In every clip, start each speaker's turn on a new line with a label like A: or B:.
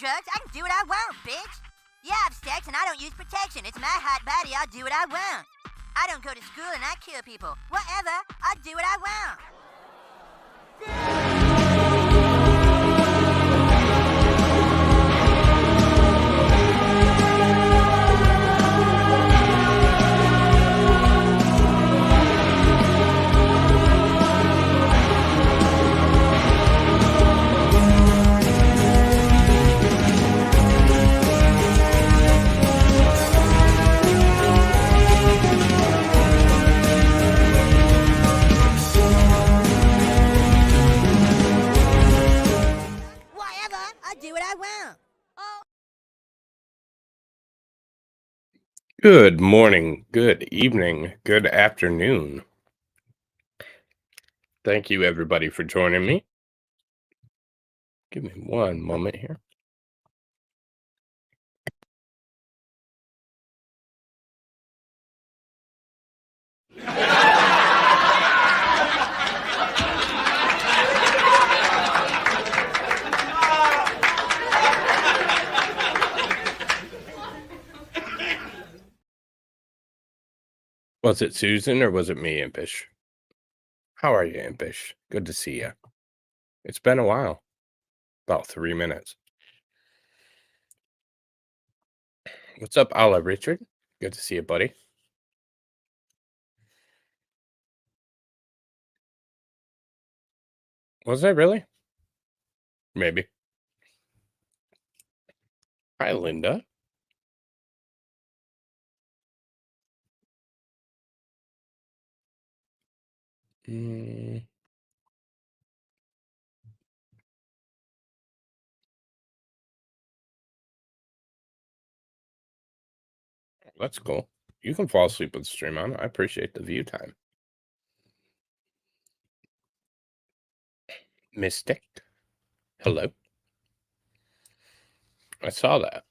A: drugs, I can do what I want, bitch. Yeah, I have sex and I don't use protection. It's my hot body, I'll do what I want. I don't go to school and I kill people. Whatever, I'll do what I want.
B: Good morning, good evening, good afternoon. Thank you, everybody, for joining me. Give me one moment here. Was it Susan or was it me, Impish? How are you, Impish? Good to see you. It's been a while. About 3 minutes. What's up, Ala Richard? Good to see you, buddy. Was I really? Maybe. Hi, Linda. That's cool. You can fall asleep with the stream on. I appreciate the view time. Mystic. Hello. I saw that.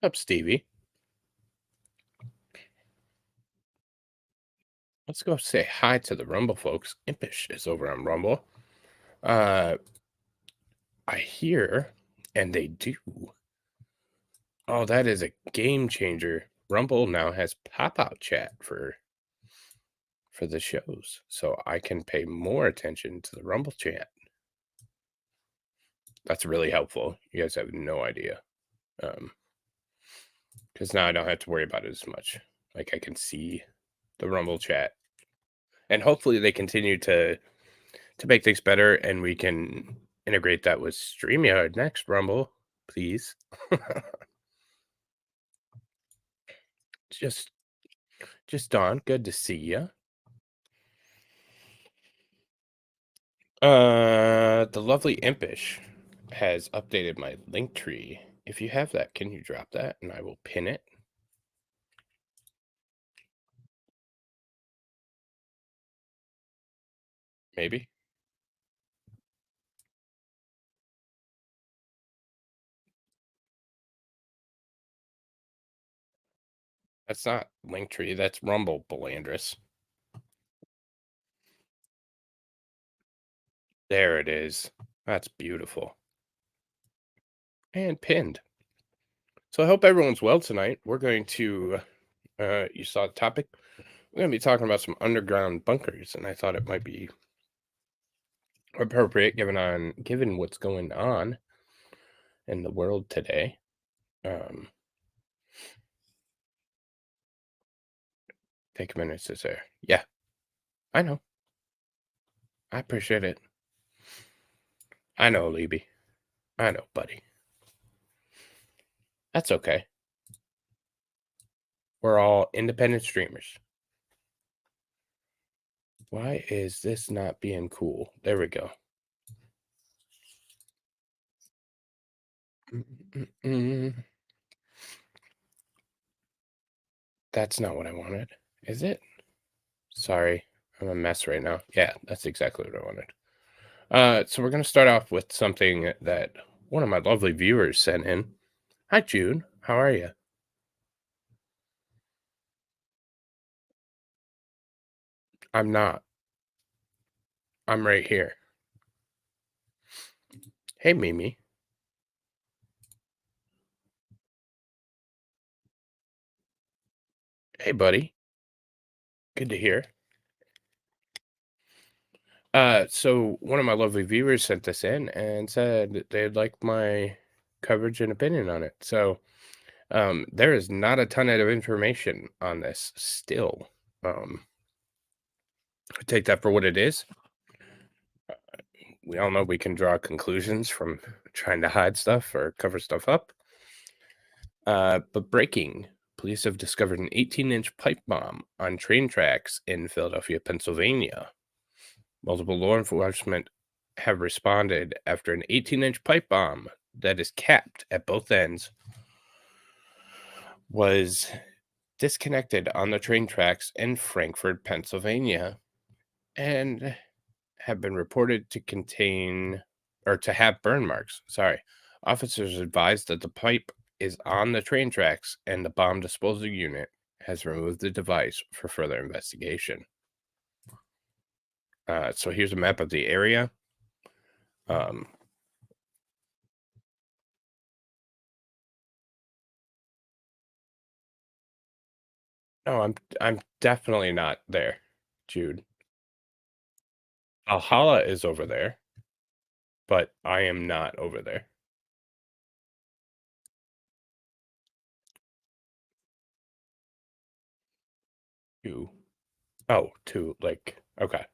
B: Up, Stevie. Let's go say hi to the Rumble folks. Impish is over on Rumble. I hear, and they do. Oh, that is a game changer. Rumble now has pop-out chat for the shows, so I can pay more attention to the Rumble chat. That's really helpful. You guys have no idea. Because now I don't have to worry about it as much. Like, I can see the Rumble chat. And hopefully they continue to make things better, and we can integrate that with StreamYard next, Rumble, please. Just Dawn, good to see you. The lovely Impish has updated my link tree. If you have that, can you drop that and I will pin it? Maybe. That's not Linktree, that's Rumble, Belandris. There it is. That's beautiful. And pinned. So I hope everyone's well tonight. We're going to, you saw the topic. We're going to be talking about some underground bunkers, and I thought it might be appropriate given what's going on in the world today. Take a minute to say, yeah, I know. I appreciate it. I know, Libby. I know, buddy. That's okay. We're all independent streamers. Why is this not being cool? There we go. That's not what I wanted, is it? Sorry, I'm a mess right now. Yeah, that's exactly what I wanted. So we're going to start off with something that one of my lovely viewers sent in. Hi, June. How are you? I'm not. I'm right here. Hey, Mimi. Hey, buddy. Good to hear. So one of my lovely viewers sent this in and said that they'd like my coverage and opinion on it. So, there is not a ton of information on this still. I take that for what it is. We all know we can draw conclusions from trying to hide stuff or cover stuff up. But breaking, police have discovered an 18-inch pipe bomb on train tracks in Philadelphia, Pennsylvania. Multiple law enforcement have responded after an 18-inch pipe bomb that is capped at both ends was disconnected on the train tracks in Frankfort, Pennsylvania, and have been reported to contain or to have burn marks. Sorry. Officers advised that the pipe is on the train tracks and the bomb disposal unit has removed the device for further investigation. So here's a map of the area. No, I'm definitely not there, Jude. Alhala is over there, but I am not over there. You. Oh, to like okay.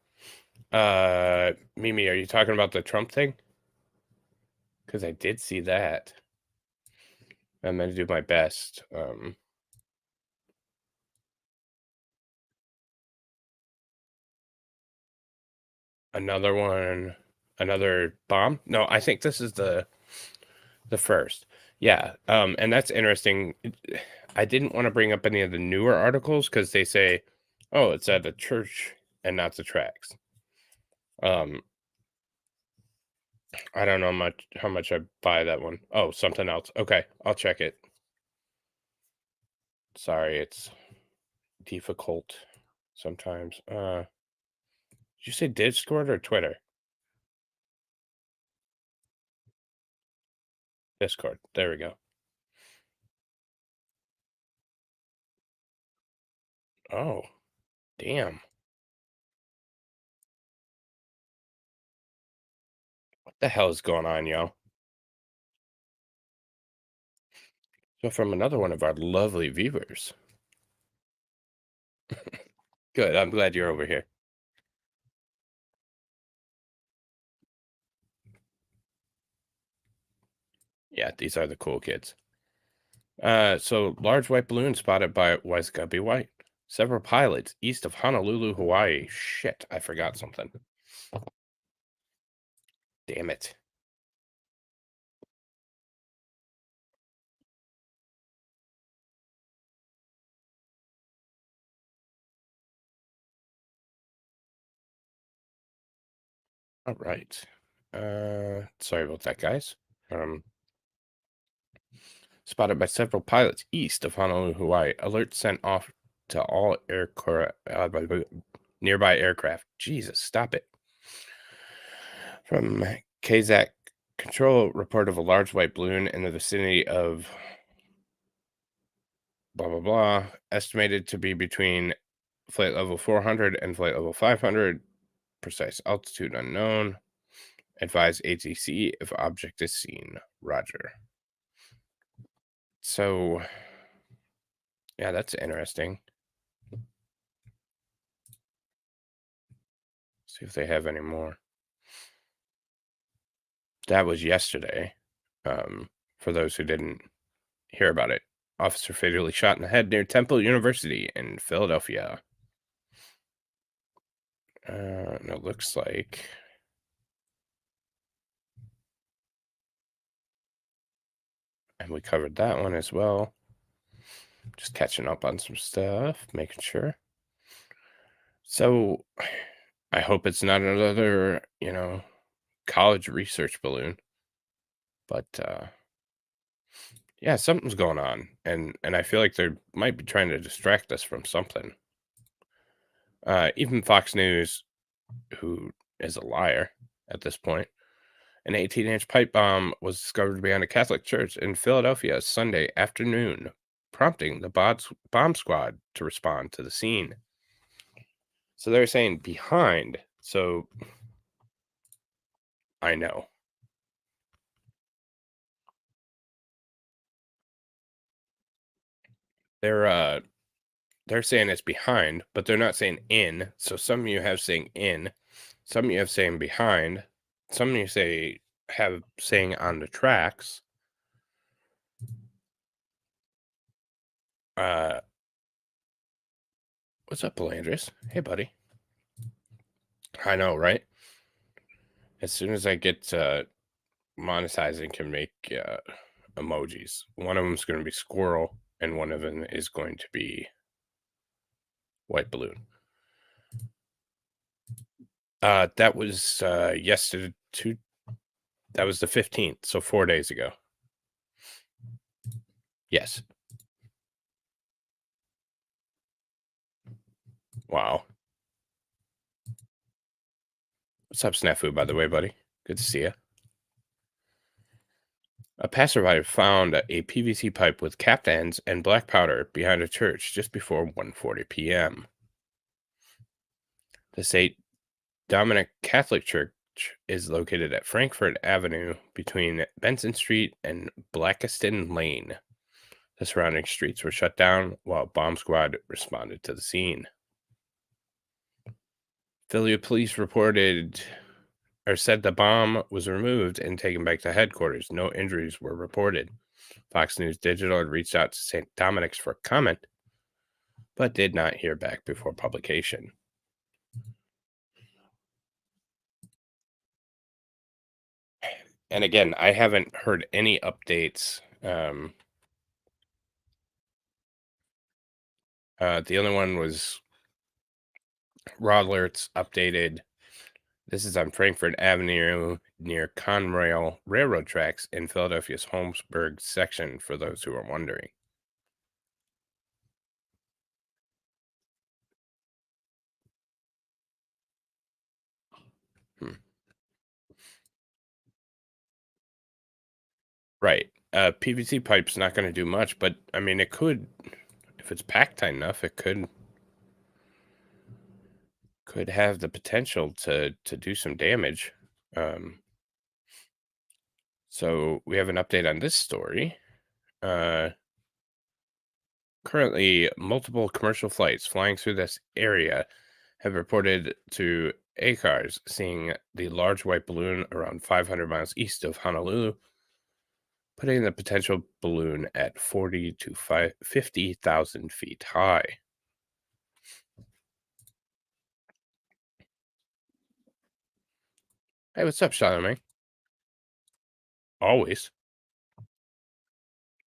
B: Mimi, are you talking about the Trump thing? Because I did see that. I'm gonna do my best. Another one, another bomb? No, I think this is the first. Yeah. And that's interesting. I didn't want to bring up any of the newer articles because they say, oh, it's at a church and not the tracks. I don't know how much I buy that one. Oh, something else. Okay, I'll check it. Sorry, it's difficult sometimes. Did you say Discord or Twitter? Discord. There we go. Oh, damn. What the hell is going on, yo? So from another one of our lovely viewers. Good. I'm glad you're over here. Yeah, these are the cool kids. So large white balloon spotted by Wise Gubby White. Several pilots east of Honolulu, Hawaii. Shit, I forgot something. Damn it. All right. Sorry about that, guys. Spotted by several pilots east of Honolulu, Hawaii. Alert sent off to all nearby aircraft. Jesus, stop it. From KZAC Control, report of a large white balloon in the vicinity of blah, blah, blah, estimated to be between flight level 400 and flight level 500. Precise altitude unknown. Advise ATC if object is seen. Roger. So, yeah, that's interesting. See if they have any more. That was yesterday. For those who didn't hear about it, officer fatally shot in the head near Temple University in Philadelphia. And it looks like and we covered that one as well. Just catching up on some stuff, making sure. So I hope it's not another, college research balloon. But yeah, something's going on. And I feel like they might be trying to distract us from something. Even Fox News, who is a liar at this point. An 18-inch pipe bomb was discovered behind a Catholic church in Philadelphia Sunday afternoon, prompting the bomb squad to respond to the scene. So they're saying behind. So I know. They're saying it's behind, but they're not saying in. So some of you have saying in, some of you have saying behind, some of you have saying on the tracks. What's up, Belandris? Hey, buddy. I know, right? As soon as I get monetizing, can make emojis. One of them is going to be squirrel, and one of them is going to be white balloon. That was yesterday. That was the 15th, so 4 days ago. Yes. Wow. What's up, Snafu, by the way, buddy? Good to see you. A passerby found a PVC pipe with capped ends and black powder behind a church just before 1:40 p.m. The St. Dominic Catholic Church is located at Frankfurt Avenue between Benson Street and Blackiston Lane. The surrounding streets were shut down while bomb squad responded to the scene. Philly police said the bomb was removed and taken back to headquarters. No injuries were reported. Fox News Digital had reached out to St. Dominic's for comment, but did not hear back before publication. And again, I haven't heard any updates. The only one was Raw Alerts updated. This is on Frankfurt Avenue near Conrail Railroad tracks in Philadelphia's Holmesburg section, for those who are wondering. Right. PVC pipe's not going to do much, but I mean, it could, if it's packed tight enough, it could have the potential to do some damage. So we have an update on this story. Currently, multiple commercial flights flying through this area have reported to ACARS seeing the large white balloon around 500 miles east of Honolulu, putting the potential balloon at 40 to 50,000 feet high. Hey, what's up, Charlemagne? Always.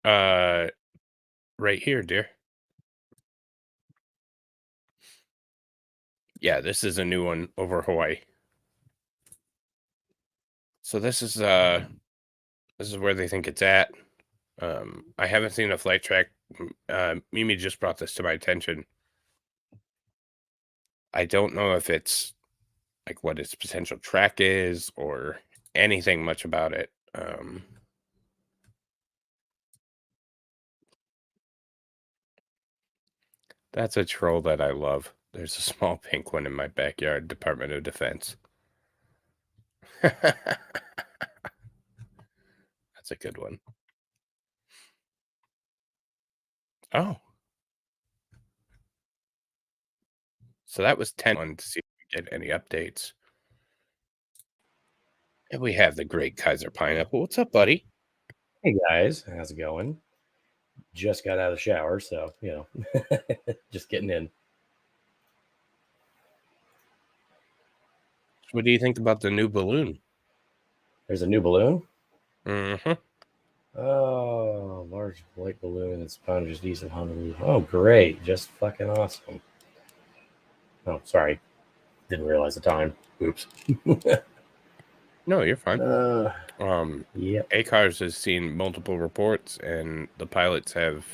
B: Right here, dear. Yeah, this is a new one over Hawaii. So this is where they think it's at. I haven't seen a flight track. Mimi just brought this to my attention. I don't know if it's like what its potential track is or anything much about it. That's a troll that I love. There's a small pink one in my backyard, Department of Defense. That's a good one. Oh. So that was 10 to see if we get any updates. And we have the great Kaiser Pineapple. What's up, buddy?
C: Hey guys, how's it going? Just got out of the shower, so just getting in.
B: What do you think about the new balloon?
C: There's a new balloon.
B: Mm-hmm.
C: Oh, large white balloon and sponges east of Honolulu. Oh, great! Just fucking awesome. Oh, sorry, didn't realize the time. Oops.
B: No, you're fine.
C: Yep.
B: ACARS has seen multiple reports, and the pilots have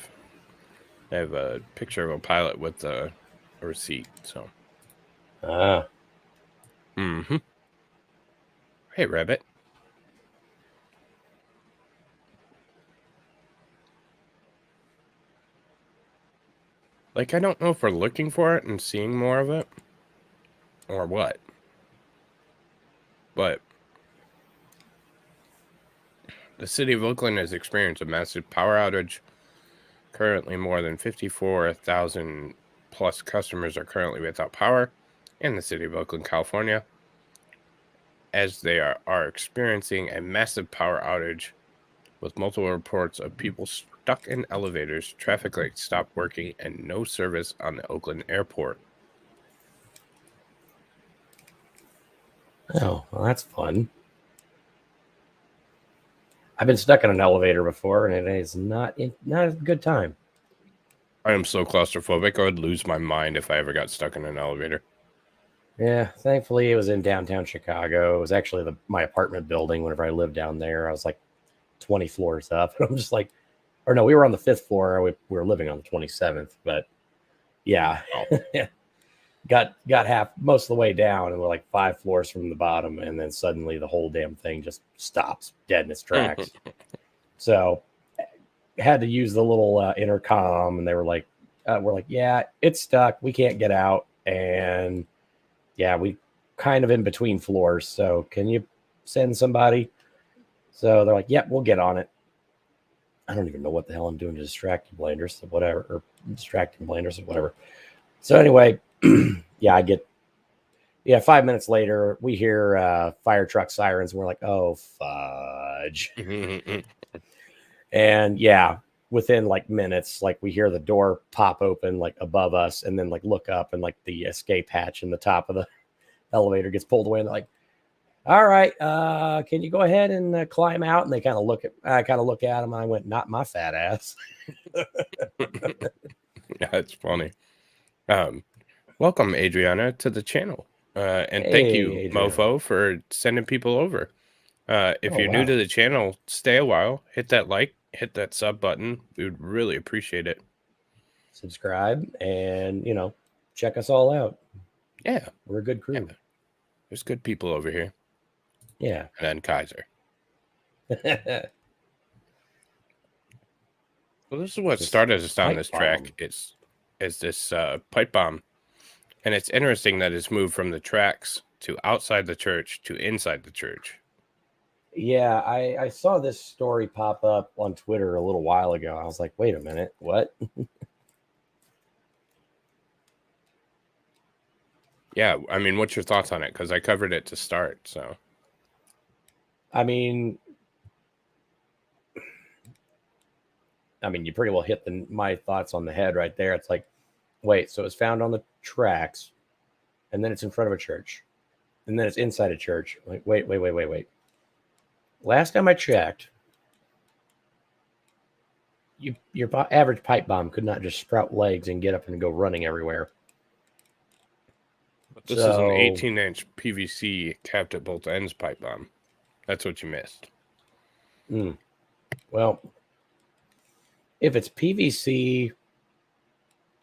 B: a picture of a pilot with a receipt. So.
C: Ah.
B: Mm-hmm. Hey, Rabbit. Like, I don't know if we're looking for it and seeing more of it or what. But the city of Oakland has experienced a massive power outage. Currently, more than 54,000 plus customers are currently without power in the city of Oakland, California, as they are experiencing a massive power outage with multiple reports of people stuck in elevators, traffic lights stopped working, and no service on the Oakland airport.
C: Oh, well, that's fun. I've been stuck in an elevator before, and it is not a good time.
B: I am so claustrophobic, I would lose my mind if I ever got stuck in an elevator.
C: Yeah, thankfully it was in downtown Chicago. It was actually my apartment building whenever I lived down there. I was like 20 floors up. And I'm just like, or no, we were on the 5th floor. We were living on the 27th, but yeah.
B: Oh.
C: got most of the way down, and we're like 5 floors from the bottom, and then suddenly the whole damn thing just stops dead in its tracks. So had to use the little intercom, and they were like, we're like, yeah, it's stuck. We can't get out. And yeah, we kind of in between floors. So can you send somebody? So they're like, yep, we'll get on it. I don't even know what the hell I'm doing to distract you, Blanders, or whatever, or distracting Blanders, or whatever. So anyway, yeah, 5 minutes later, we hear fire truck sirens, and we're like, oh, fudge. And yeah, within like minutes, like we hear the door pop open like above us, and then like look up, and like the escape hatch in the top of the elevator gets pulled away, and they're like, all right, can you go ahead and climb out? And they kind of look at them. I went, not my fat ass.
B: Yeah, it's funny. Welcome, Adriana, to the channel. And
C: Hey,
B: thank you,
C: Adriana.
B: Mofo, for sending people over. If you're new to the channel, stay a while, hit that like, hit that sub button. We would really appreciate it.
C: Subscribe and, check us all out.
B: Yeah.
C: We're a good crew.
B: Yeah. There's good people over here.
C: Yeah.
B: And then Kaiser. Well, this is what started us on this track. Is this pipe bomb. And it's interesting that it's moved from the tracks to outside the church to inside the church.
C: Yeah, I saw this story pop up on Twitter a little while ago. I was like, wait a minute, what?
B: Yeah, I mean, what's your thoughts on it? Because I covered it to start, so.
C: I mean, you pretty well hit my thoughts on the head right there. It's like, wait, so it's found on the tracks, and then it's in front of a church, and then it's inside a church. Like, wait. Last time I checked, your average pipe bomb could not just sprout legs and get up and go running everywhere.
B: But this is an 18-inch PVC capped at both ends pipe bomb. That's what you missed.
C: Well, if it's PVC,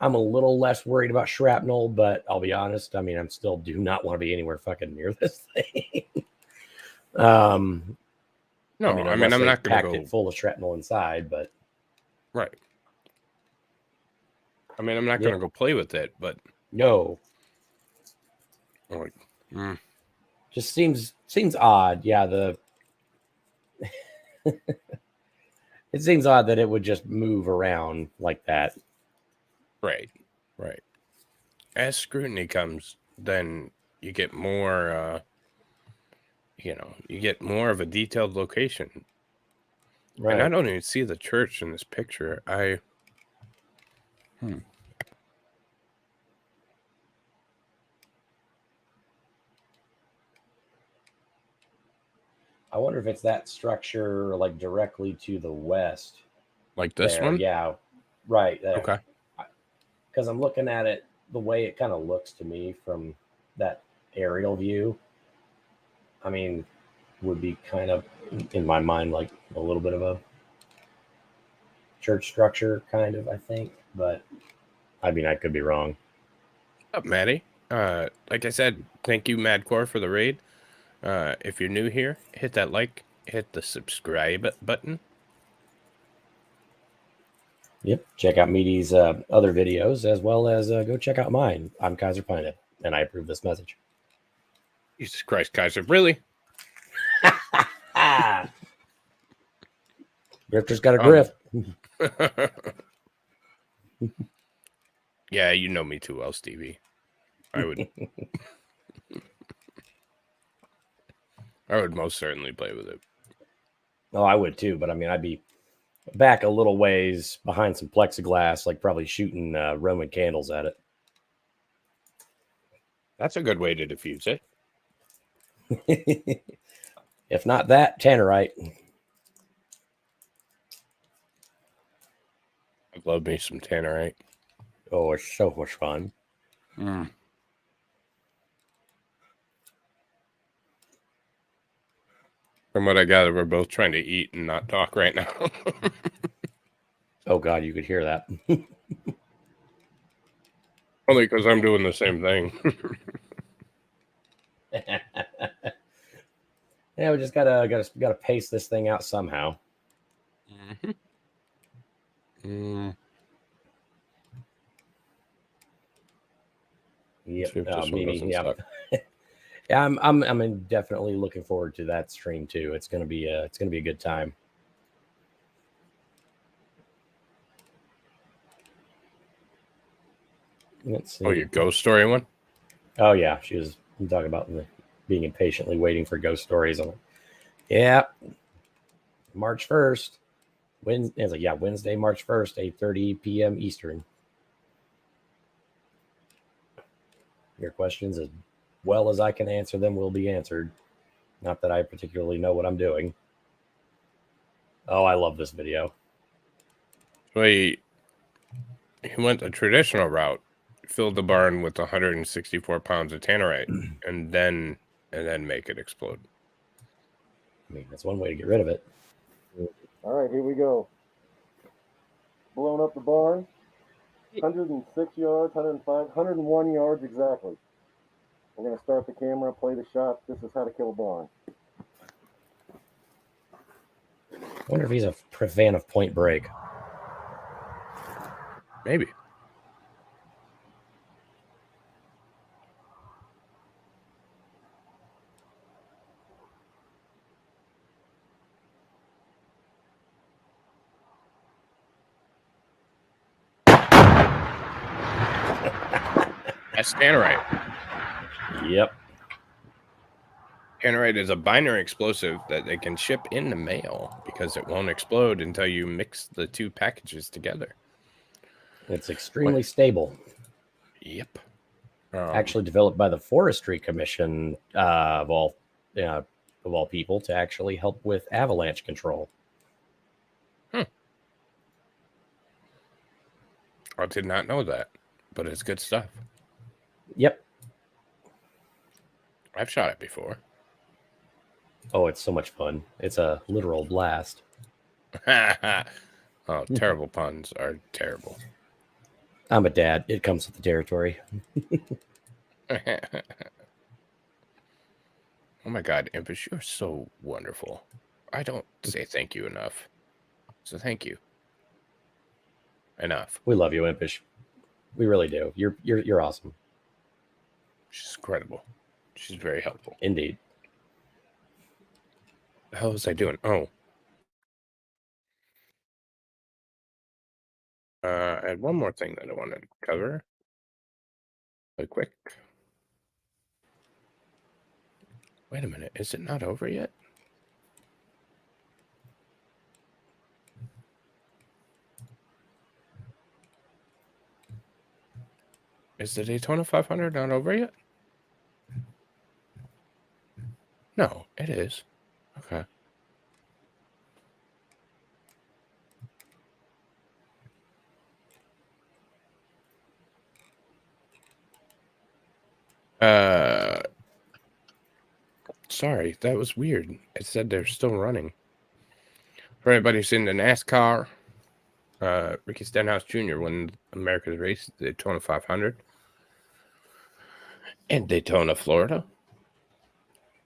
C: I'm a little less worried about shrapnel, but I'll be honest. I mean, I still do not want to be anywhere fucking near this thing.
B: No, I mean I'm not going to go
C: it full of shrapnel inside, but
B: right. I mean, I'm not going to go play with it, but
C: no.
B: Like,
C: just seems odd. Yeah, it seems odd that it would just move around like that.
B: Right. As scrutiny comes, then you get more, you get more of a detailed location. Right. And I don't even see the church in this picture. I
C: wonder if it's that structure like directly to the west.
B: Like this one?
C: Yeah. Right. There.
B: Okay.
C: Because I'm looking at it the way it kind of looks to me from that aerial view. I mean, would be kind of in my mind like a little bit of a church structure, kind of, I think. But I mean, I could be wrong.
B: What's up, Maddie? Like I said, thank you, Madcore, for the raid. If you're new here, hit that like, hit the subscribe button.
C: Yep. Check out Meaty's other videos as well as go check out mine. I'm Kaiser Pineda, and I approve this message.
B: Jesus Christ, Kaiser. Really?
C: Ah. Grifter's got a grift.
B: Yeah, you know me too well, Stevie. I would most certainly play with it.
C: Oh, I would too, but I mean, I'd be back a little ways behind some plexiglass, like probably shooting Roman candles at it.
B: That's a good way to diffuse it.
C: If not that, tannerite.
B: I love me some tannerite.
C: Oh, it's so much fun.
B: Mm. From what I gather, we're both trying to eat and not talk right now.
C: Oh, God, you could hear that.
B: Only because I'm doing the same thing.
C: Yeah, we just gotta pace this thing out somehow.
B: Mm-hmm.
C: Yep.
B: Meaty,
C: yeah. Yeah, I'm definitely looking forward to that stream too. It's gonna be a good time. Let's see.
B: Oh, your ghost story one?
C: Oh yeah, she was talking about being impatiently waiting for ghost stories. I'm like, yeah, March 1st. It's like, yeah, Wednesday, March 1st, 8:30 p.m. Eastern. Your questions, as well as I can answer them, will be answered. Not that I particularly know what I'm doing. Oh, I love this video.
B: Well, he went the traditional route, filled the barn with 164 pounds of tannerite, and then make it explode.
C: I mean, that's one way to get rid of it.
D: All right, here we go. Blowing up the barn. 106 yards, 105, 101 yards exactly. We're going to start the camera, play the shot. This is how to kill a barn.
C: I wonder if he's a fan of Point Break.
B: Maybe. That's tannerite.
C: Yep.
B: Tannerite is a binary explosive that they can ship in the mail because it won't explode until you mix the two packages together.
C: It's extremely stable.
B: Yep.
C: Actually developed by the Forestry Commission of all people to actually help with avalanche control.
B: I did not know that, but it's good stuff.
C: Yep.
B: I've shot it before.
C: Oh, it's so much fun. It's a literal blast.
B: Oh, terrible puns are terrible.
C: I'm a dad. It comes with the territory.
B: Oh my God, Impish, you're so wonderful. I don't say thank you enough. So thank you. Enough.
C: We love you, Impish. We really do. You're awesome.
B: She's incredible. She's very helpful.
C: Indeed.
B: The hell was I doing? Oh. I had one more thing that I wanted to cover. Really quick. Wait a minute. Is it not over yet? Is the Daytona 500 not over yet? No, it is. Okay. Sorry, that was weird. It said they're still running. For anybody who's in the NASCAR, Ricky Stenhouse Jr. won America's race, the Daytona 500 in Daytona, Florida.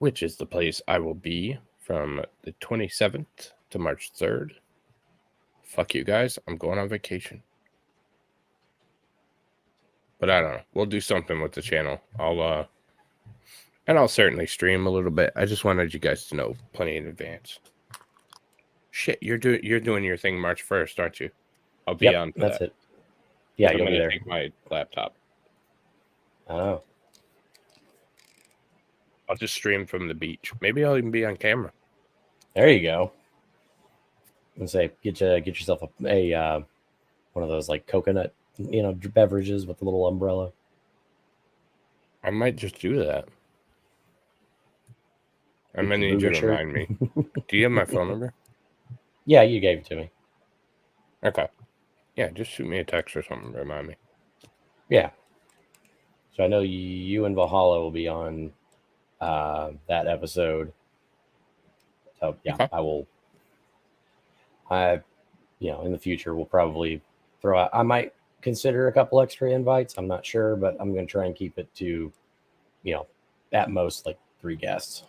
B: which is the place I will be from the 27th to March 3rd. Fuck you guys. I'm going on vacation. But I don't know. We'll do something with the channel. I'll certainly stream a little bit. I just wanted you guys to know plenty in advance. Shit, you're doing your thing March 1st, aren't you? I'll be on for
C: that's
B: that.
C: it. Yeah,
B: I'm
C: you'll be
B: gonna
C: there.
B: take my laptop.
C: Oh,
B: I'll just stream from the beach. Maybe I'll even be on camera.
C: there you go. And say, get yourself a one of those like coconut, beverages with a little umbrella.
B: I might just do that. I'm gonna
C: Your
B: need you to
C: booger shirt.
B: remind me. Do you have my phone number?
C: Yeah, you gave it to me.
B: Okay. Yeah, just shoot me a text or something. Remind me.
C: Yeah. So I know you and Valhalla will be on that episode. So yeah,
B: Okay.
C: in the future we'll probably throw out. I might consider a couple extra invites. I'm not sure, but I'm going to try and keep it to, at most like 3 guests.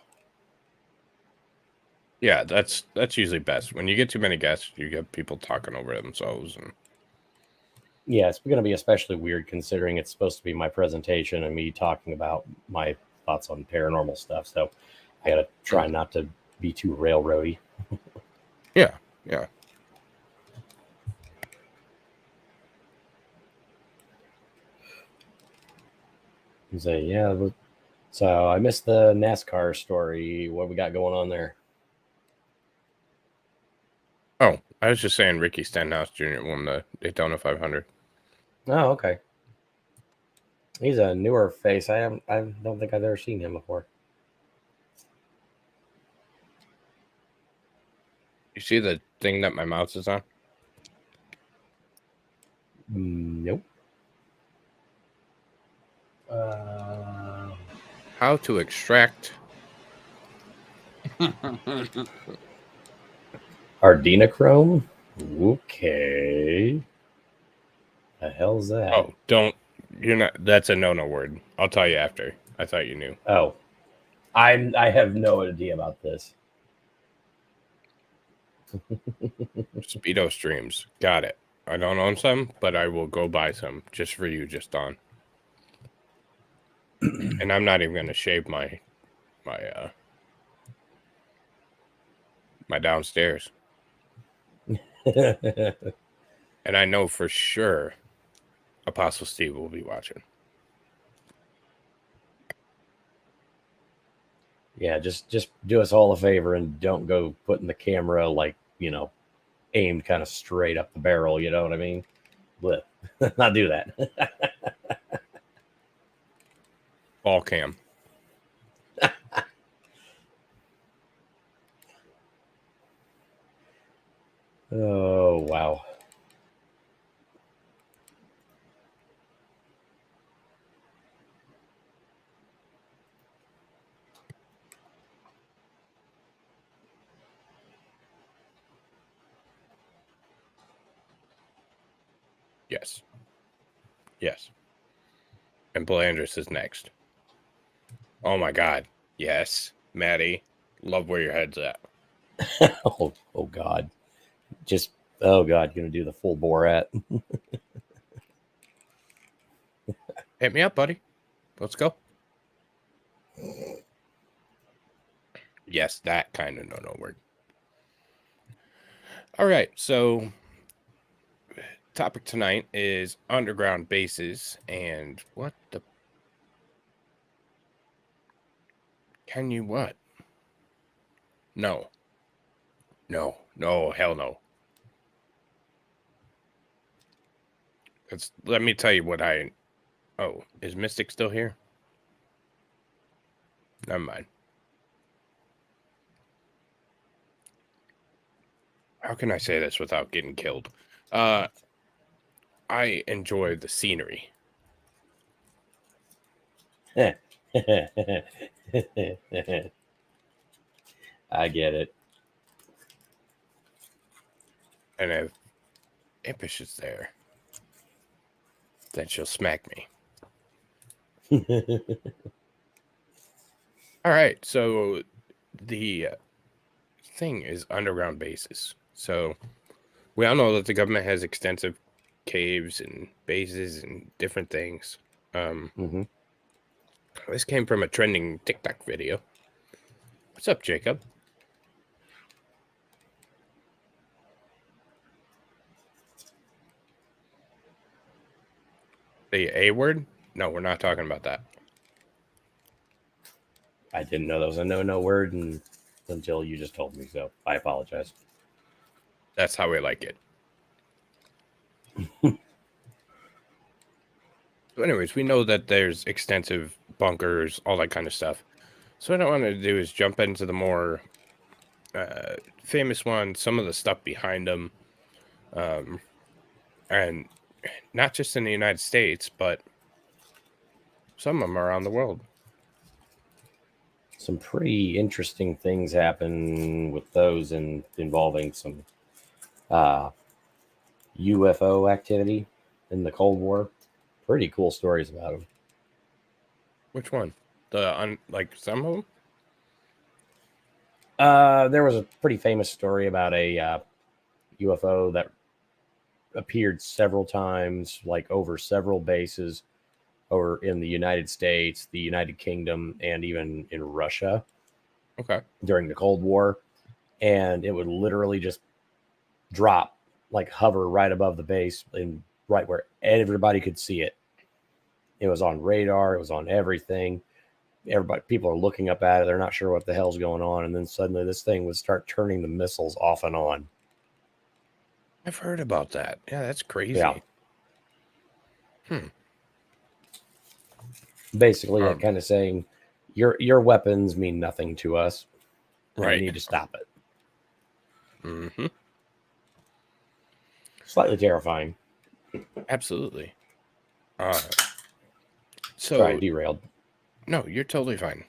B: Yeah, that's usually best. When you get too many guests, you get people talking over themselves. And
C: Yeah, it's going to be especially weird considering it's supposed to be my presentation and me talking about my thoughts on paranormal stuff. So I got to try not to be too railroady.
B: yeah.
C: And say, yeah. So I missed the NASCAR story. What we got going on there?
B: Oh, I was just saying Ricky Stenhouse Jr. won the Daytona 500.
C: Oh, okay. He's a newer face. I don't think I've ever seen him before.
B: You see the thing that my mouse is on?
C: Nope.
B: How to extract
C: Ardinachrome? Okay. The hell's that?
B: Oh, you're not. That's a no word. I'll tell you after. I thought you knew.
C: Oh, I have no idea about this.
B: Speedo streams. Got it. I don't own some, but I will go buy some just for you, just on. And I'm not even gonna shave my downstairs. And I know for sure Apostle Steve will be watching.
C: Yeah, just do us all a favor and don't go putting the camera like, aimed kind of straight up the barrel, you know what I mean? But not do that.
B: Ball cam.
C: Oh, wow.
B: Yes. And Blandris is next. Oh my God. Yes. Maddie, love where your head's at.
C: oh God. Oh God, you're gonna do the full Borat.
B: Hit me up, buddy. Let's go. Yes, that kind of no word. All right, so topic tonight is underground bases and what the... Can you what? No, hell no. Let me tell you what Oh, is Mystic still here? Never mind. How can I say this without getting killed? I enjoy the scenery.
C: I get it.
B: And if Impish is there, then she'll smack me. All right. So the thing is underground bases. So we all know that the government has extensive caves and bases and different things.
C: Mm-hmm.
B: This came from a trending TikTok video. What's up, Jacob? The A word? No, we're not talking about that.
C: I didn't know that was a no word until you just told me, so I apologize.
B: That's how we like it. So anyways, we know that there's extensive bunkers, all that kind of stuff. So what I want to do is jump into the more famous ones, some of the stuff behind them, and not just in the United States, but some of them around the world.
C: Some pretty interesting things happen with those and involving some UFO activity in the Cold War. Pretty cool stories about them.
B: Which one? Like some of them?
C: There was a pretty famous story about a UFO that appeared several times, like over several bases over in the United States, the United Kingdom, and even in Russia.
B: Okay.
C: During the Cold War. And it would literally just drop, like hover right above the base and right where everybody could see it. It was on radar. It was on everything. People are looking up at it. They're not sure what the hell's going on. And then suddenly this thing would start turning the missiles off and on.
B: I've heard about that. Yeah, that's crazy.
C: Yeah. Basically, kind of saying, your weapons mean nothing to us. Right. You need to stop it.
B: Mm-hmm.
C: Slightly terrifying.
B: Absolutely.
C: Sorry, derailed.
B: No, you're totally fine.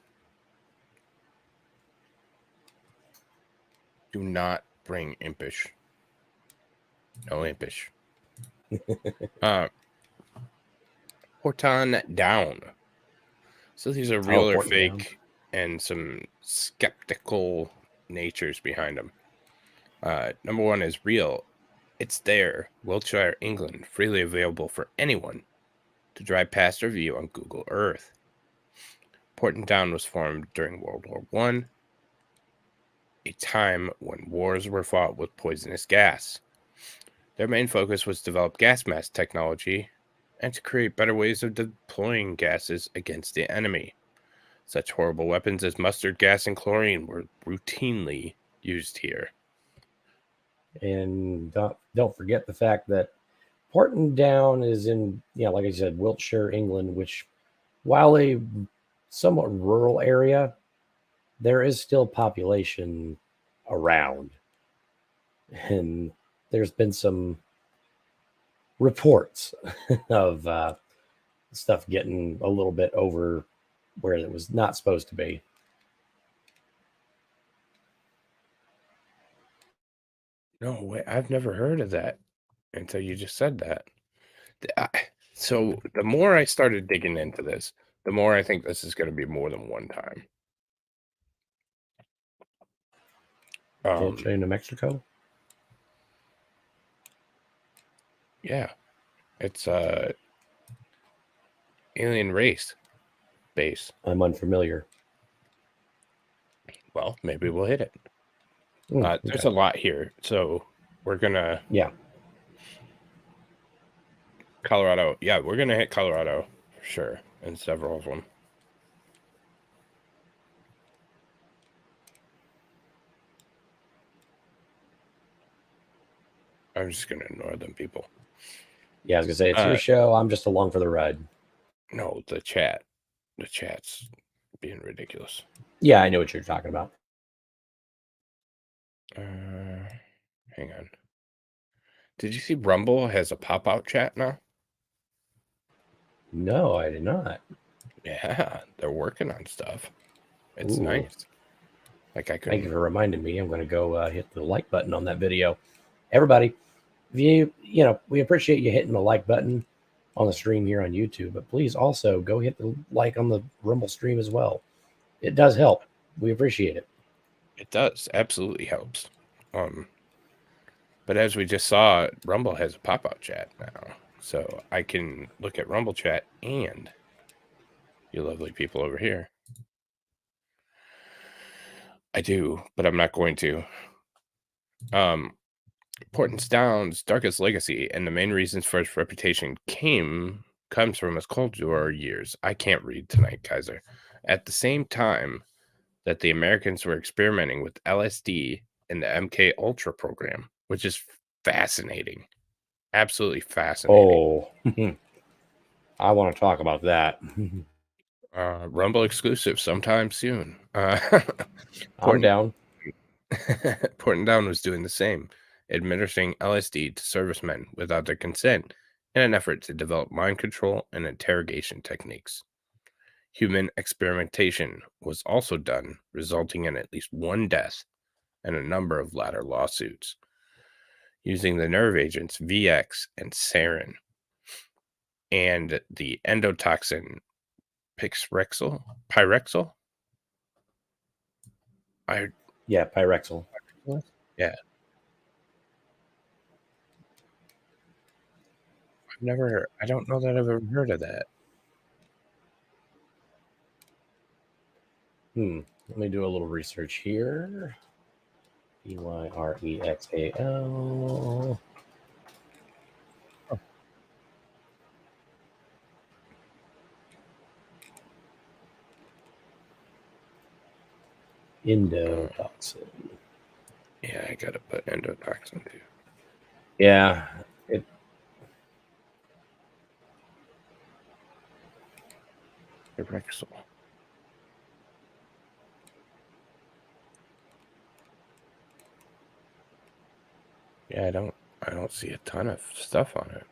B: Do not bring impish. No impish. Horton down. So these are real or fake, and some skeptical natures behind them. Number one is real. It's there, Wiltshire, England, freely available for anyone to drive past or view on Google Earth. Porton Down was formed during World War I, a time when wars were fought with poisonous gas. Their main focus was to develop gas mask technology and to create better ways of deploying gases against the enemy. Such horrible weapons as mustard gas and chlorine were routinely used here.
C: And don't forget the fact that Porton Down is in, like I said, Wiltshire, England, which, while a somewhat rural area, there is still population around. And there's been some reports of stuff getting a little bit over where it was not supposed to be.
B: No way. I've never heard of that until you just said that. So the more I started digging into this, the more I think this is going to be more than one time.
C: New Mexico?
B: Yeah. It's alien race base.
C: I'm unfamiliar.
B: Well, maybe we'll hit it. There's a lot here, so we're gonna Colorado. Yeah, we're gonna hit Colorado for sure, and several of them. I'm just gonna ignore them people.
C: Yeah, I was gonna say it's your show. I'm just along for the ride.
B: No, the chat's being ridiculous.
C: Yeah, I know what you're talking about.
B: Hang on. Did you see Rumble has a pop-out chat now?
C: No, I did not.
B: Yeah, they're working on stuff. It's nice. Like I could.
C: Thank you for reminding me. I'm going to go hit the like button on that video. Everybody, if we appreciate you hitting the like button on the stream here on YouTube, but please also go hit the like on the Rumble stream as well. it does help. We appreciate it.
B: It does. Absolutely helps. But as we just saw, Rumble has a pop-out chat now. So I can look at Rumble chat and you lovely people over here. I do, but I'm not going to. Portland's Down's darkest legacy and the main reasons for its reputation comes from his Cold War years. I can't read tonight, Kaiser. At the same time that the Americans were experimenting with LSD in the MK Ultra program, which is fascinating. Absolutely fascinating.
C: Oh, I want to talk about that.
B: Rumble exclusive sometime soon.
C: I'm down.
B: Portland Down was doing the same, administering LSD to servicemen without their consent in an effort to develop mind control and interrogation techniques. Human experimentation was also done, resulting in at least one death and a number of latter lawsuits, using the nerve agents VX and sarin and the endotoxin Pyrexyl?
C: Yeah, Pyrexyl.
B: Yeah. I don't know that I've ever heard of that.
C: Let me do a little research here. Pyrexal. Endotoxin.
B: Yeah, I gotta put endotoxin too.
C: Yeah.
B: Pyrexyl. Yeah, I don't see a ton of stuff on it.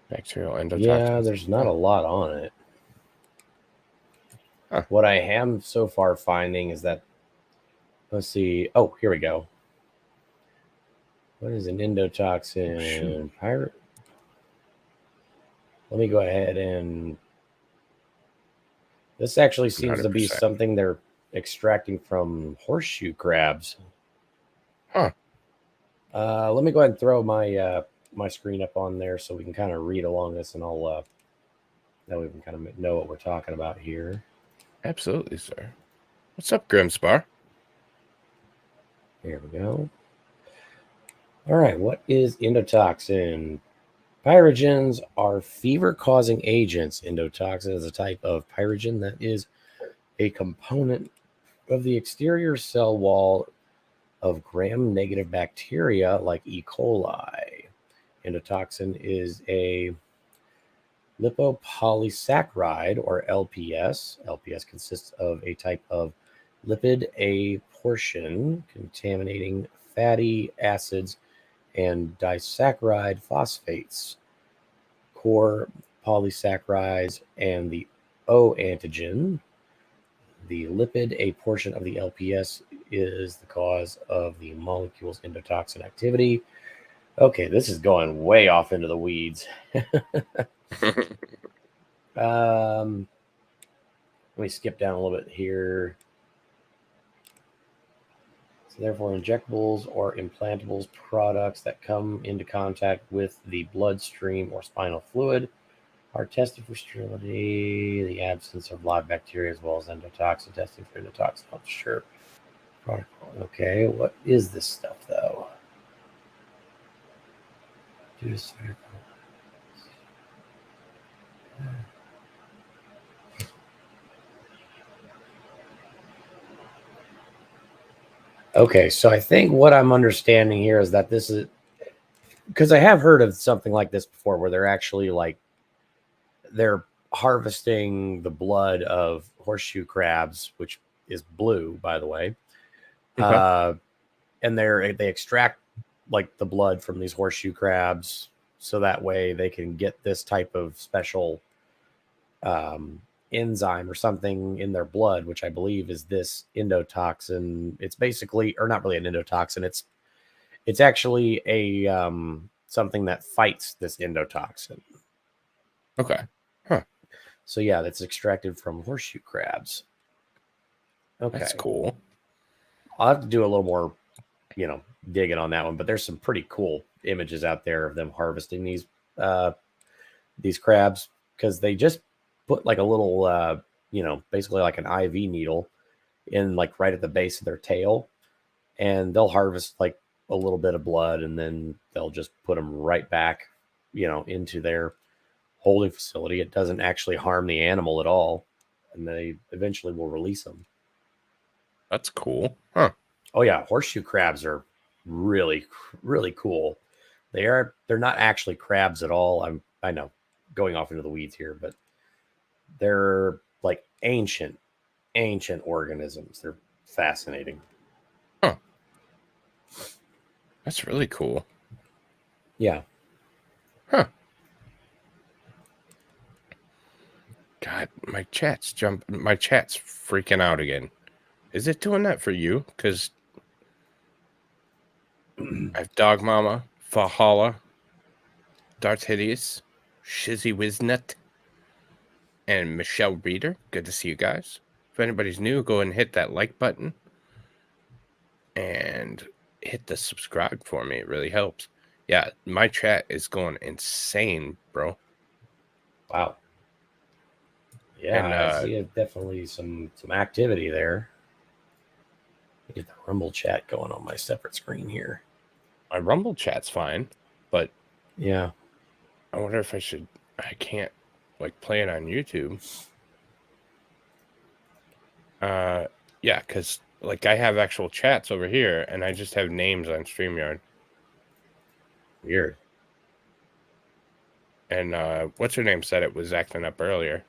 B: Bacterial endotoxin.
C: Yeah, there's not a lot on it.
B: Huh.
C: What I am so far finding is that, let's see. Oh, here we go. What is an endotoxin? Let me go ahead and. This actually seems to be
B: 100%.
C: something they're extracting from horseshoe crabs.
B: Huh.
C: Let me go ahead and throw my my screen up on there so we can kind of read along this, and I'll that way we can kind of know what we're talking about here.
B: Absolutely, sir. What's up, Grimspar?
C: Here we go. All right, what is endotoxin? Pyrogens are fever-causing agents. Endotoxin is a type of pyrogen that is a component of the exterior cell wall of gram-negative bacteria like E. coli. Endotoxin is a lipopolysaccharide, or LPS. LPS consists of a type of lipid, a portion contaminating fatty acids and disaccharide phosphates, core polysaccharides, and the O antigen. The lipid, a portion of the LPS, is the cause of the molecule's endotoxin activity. Okay, this is going way off into the weeds. Let me skip down a little bit here. So therefore, injectables or implantables products that come into contact with the bloodstream or spinal fluid are tested for sterility, the absence of live bacteria, as well as endotoxin testing for endotoxin. Oh, sure. Protocol. Okay, what is this stuff, though? Okay, so I think what I'm understanding here is that this is because I have heard of something like this before, where they're actually they're harvesting the blood of horseshoe crabs, which is blue, by the way.
B: Okay.
C: And they extract the blood from these horseshoe crabs, so that way they can get this type of special enzyme or something in their blood, which I believe is this endotoxin. It's basically, or not really an endotoxin. It's actually a something that fights this endotoxin.
B: Okay. Huh.
C: So yeah, that's extracted from horseshoe crabs. Okay.
B: That's cool.
C: I'll have to do a little more, digging on that one, but there's some pretty cool images out there of them harvesting these crabs, because they just put like a little, basically like an IV needle in like right at the base of their tail, and they'll harvest like a little bit of blood, and then they'll just put them right back, into their holding facility. It doesn't actually harm the animal at all, and they eventually will release them.
B: That's cool. Huh.
C: Oh yeah, horseshoe crabs are really, really cool. They're not actually crabs at all. I know, going off into the weeds here, but they're like ancient organisms. They're fascinating.
B: Huh. That's really cool.
C: Yeah.
B: Huh. God, my chat's freaking out again. Is it doing that for you? Because I've Dog Mama, Valhalla, Darth Hideous, Shizzy Wiznut, and Michelle Reader. Good to see you guys. If anybody's new, go ahead and hit that like button and hit the subscribe for me. It really helps. Yeah, my chat is going insane, bro.
C: Wow. Yeah,
B: And,
C: I see definitely some activity there. Get the Rumble chat going on my separate screen here.
B: my Rumble chat's fine, but
C: yeah,
B: I wonder if I can't like play it on YouTube. Yeah, because like I have actual chats over here, and I just have names on StreamYard.
C: Weird.
B: And what's her name said it was acting up earlier.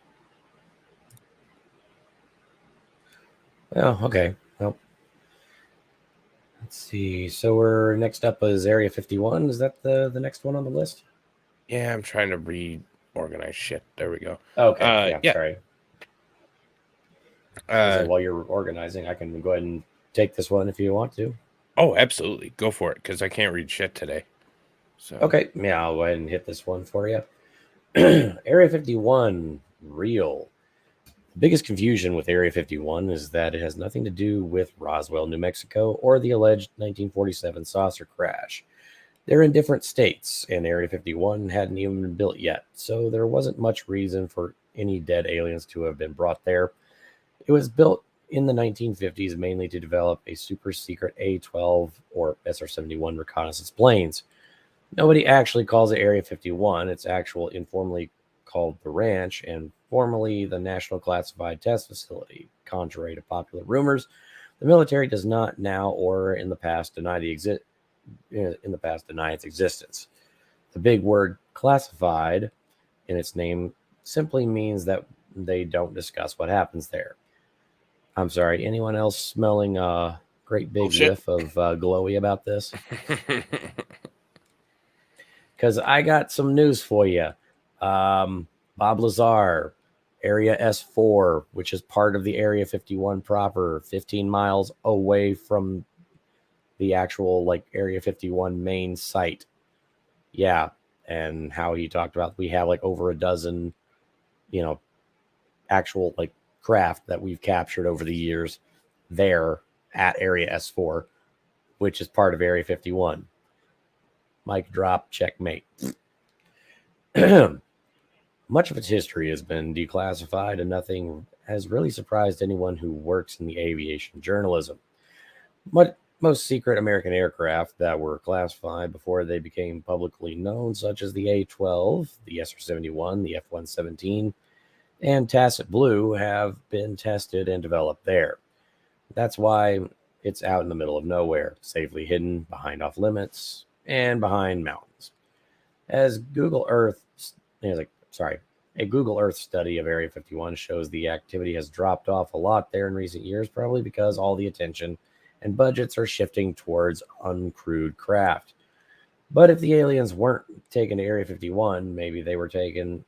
C: Oh, okay. Well, let's see. So we're next up is Area 51. Is that the next one on the list?
B: Yeah, I'm trying to reorganize shit. There we go.
C: Okay.
B: Yeah.
C: Sorry.
B: So
C: while you're organizing, I can go ahead and take this one if you want to.
B: Oh, absolutely. Go for it, because I can't read shit today. So
C: Okay. Yeah, I'll go ahead and hit this one for you. Area 51, real. The biggest confusion with Area 51 is that it has nothing to do with Roswell, New Mexico, or the alleged 1947 saucer crash. They're in different states, and Area 51 hadn't even been built yet, so there wasn't much reason for any dead aliens to have been brought there. It was built in the 1950s mainly to develop a super secret A-12 or SR-71 reconnaissance planes. Nobody actually calls it Area 51. It's informally called the Ranch and formerly the National Classified Test Facility. Contrary to popular rumors, the military does not now or in the past deny its existence. The big word classified in its name simply means that they don't discuss what happens there. I'm sorry, anyone else smelling a great big whiff of glowy about this? Because I got some news for you. Bob Lazar, Area S4, which is part of the Area 51 proper, 15 miles away from the actual like Area 51 main site. Yeah, and how he talked about we have like over a dozen, actual like craft that we've captured over the years there at Area S4, which is part of Area 51. Mic drop, checkmate. Much of its history has been declassified, and nothing has really surprised anyone who works in the aviation journalism. Most secret American aircraft that were classified before they became publicly known, such as the A-12, the SR-71, the F-117, and Tacit Blue, have been tested and developed there. That's why it's out in the middle of nowhere, safely hidden behind off limits and behind mountains. A Google Earth study of Area 51 shows the activity has dropped off a lot there in recent years, probably because all the attention and budgets are shifting towards uncrewed craft. But if the aliens weren't taken to Area 51, maybe they were taken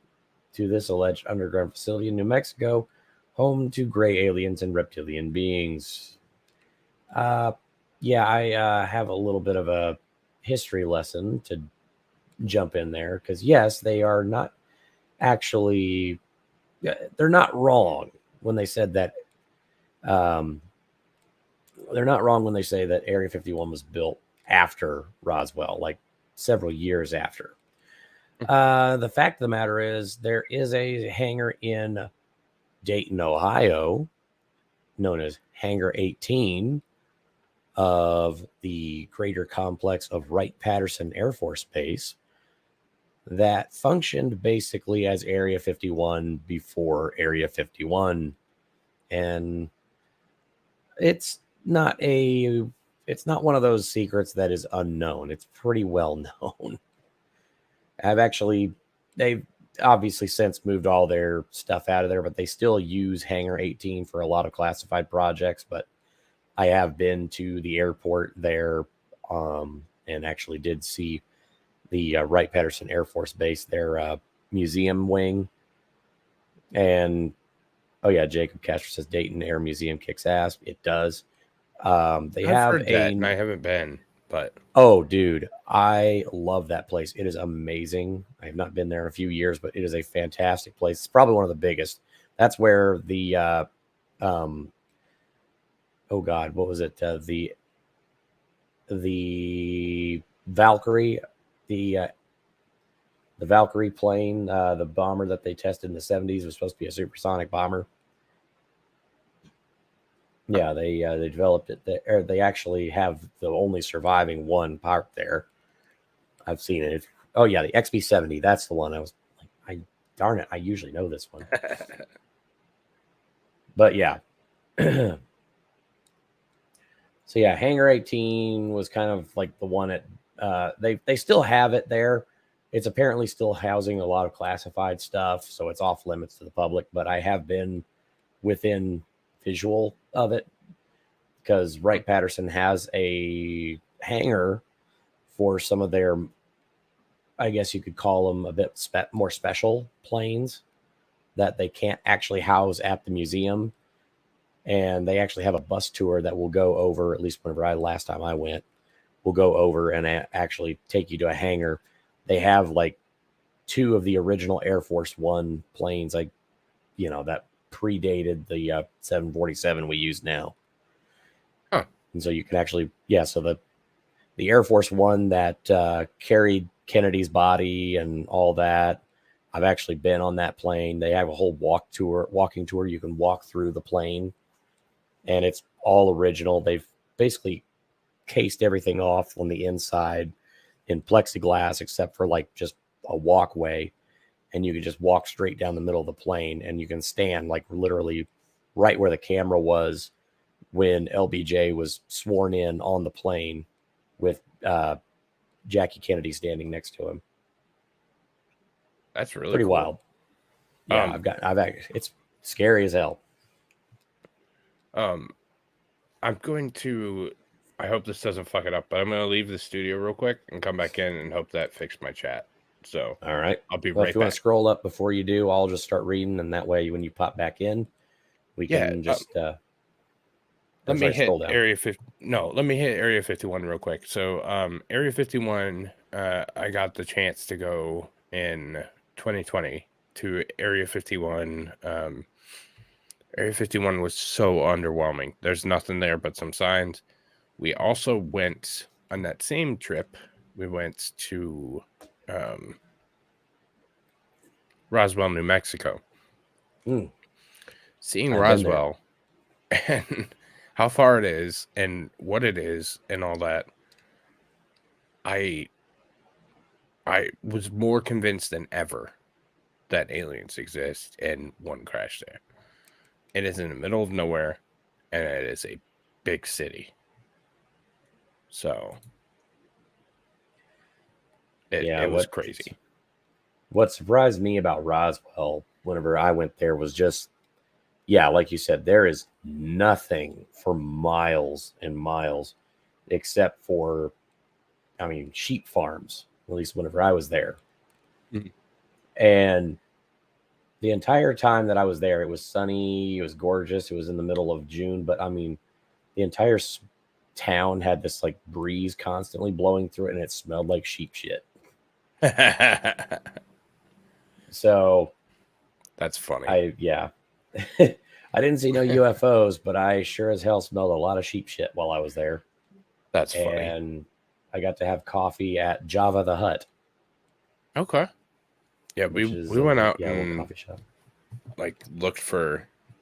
C: to this alleged underground facility in New Mexico, home to gray aliens and reptilian beings. I have a little bit of a history lesson to jump in there, because yes, they are not actually they're not wrong when they said that. They're not wrong when they say that Area 51 was built after Roswell, like several years after. The fact of the matter is, there is a hangar in Dayton, Ohio, known as Hangar 18 of the greater complex of Wright-Patterson Air Force Base that functioned basically as Area 51 before Area 51. And it's not one of those secrets that is unknown. It's pretty well known. They've obviously since moved all their stuff out of there, but they still use Hangar 18 for a lot of classified projects. But I have been to the airport there and actually did see the Wright-Patterson Air Force Base, their museum wing. And, oh yeah, Jacob Castro says Dayton Air Museum kicks ass. It does. I've heard
B: that, and I haven't been, but...
C: Oh, dude, I love that place. It is amazing. I have not been there in a few years, but it is a fantastic place. It's probably one of the biggest. That's where the, oh God, what was it? The Valkyrie, the Valkyrie plane, the bomber that they tested in the 70s was supposed to be a supersonic bomber. Yeah, they developed it there. They actually have the only surviving one part there. I've seen it. Oh yeah, the XB-70. That's the one. I was like, darn it, I usually know this one. But yeah. So yeah, Hangar 18 was kind of like the one at they still have it there. It's apparently still housing a lot of classified stuff, so it's off limits to the public, but I have been within visual of it because Wright-Patterson has a hangar for some of their, I guess you could call them a bit more special planes that they can't actually house at the museum. And they actually have a bus tour that will go over, at least last time I went, will go over and actually take you to a hangar. They have like 2 of the original Air Force One planes, like, that predated the 747 we use now.
B: Huh.
C: And so you can actually, so the Air Force One that carried Kennedy's body and all that, I've actually been on that plane. They have a whole walking tour. You can walk through the plane, and it's all original. They've basically cased everything off on the inside in plexiglass, except for like just a walkway. And you can just walk straight down the middle of the plane, and you can stand like literally right where the camera was when LBJ was sworn in on the plane with Jackie Kennedy standing next to him.
B: That's really
C: pretty
B: cool.
C: wild. Yeah, it's scary as hell.
B: I'm going to, I hope this doesn't fuck it up, but I'm going to leave the studio real quick and come back in and hope that fixed my chat. So,
C: all right,
B: I'll be
C: right
B: right
C: if you
B: back.
C: want to scroll up before you do, I'll just start reading, and that way when you pop back in, we can just
B: let me hit Area 50. No, let me hit Area 51 real quick. So, Area 51, I got the chance to go in 2020 to Area 51. Area 51 was so underwhelming. There's nothing there but some signs. We also went on that same trip. We went to Roswell, New Mexico. Seeing Roswell and how far it is and what it is and all that, I was more convinced than ever that aliens exist and one crashed there. It is in the middle of nowhere, and it is a big city. So it was crazy.
C: What surprised me about Roswell whenever I went there was just, like you said, there is nothing for miles and miles except for, sheep farms, at least whenever I was there.
B: Mm-hmm.
C: And the entire time that I was there, it was sunny, it was gorgeous, it was in the middle of June, but the entire town had this like breeze constantly blowing through it, and it smelled like sheep shit. So
B: That's funny.
C: I didn't see no UFOs, but I sure as hell smelled a lot of sheep shit while I was there.
B: That's funny.
C: And I got to have coffee at Java the Hut.
B: Okay. Yeah, we went out
C: a
B: and
C: little coffee shop.
B: like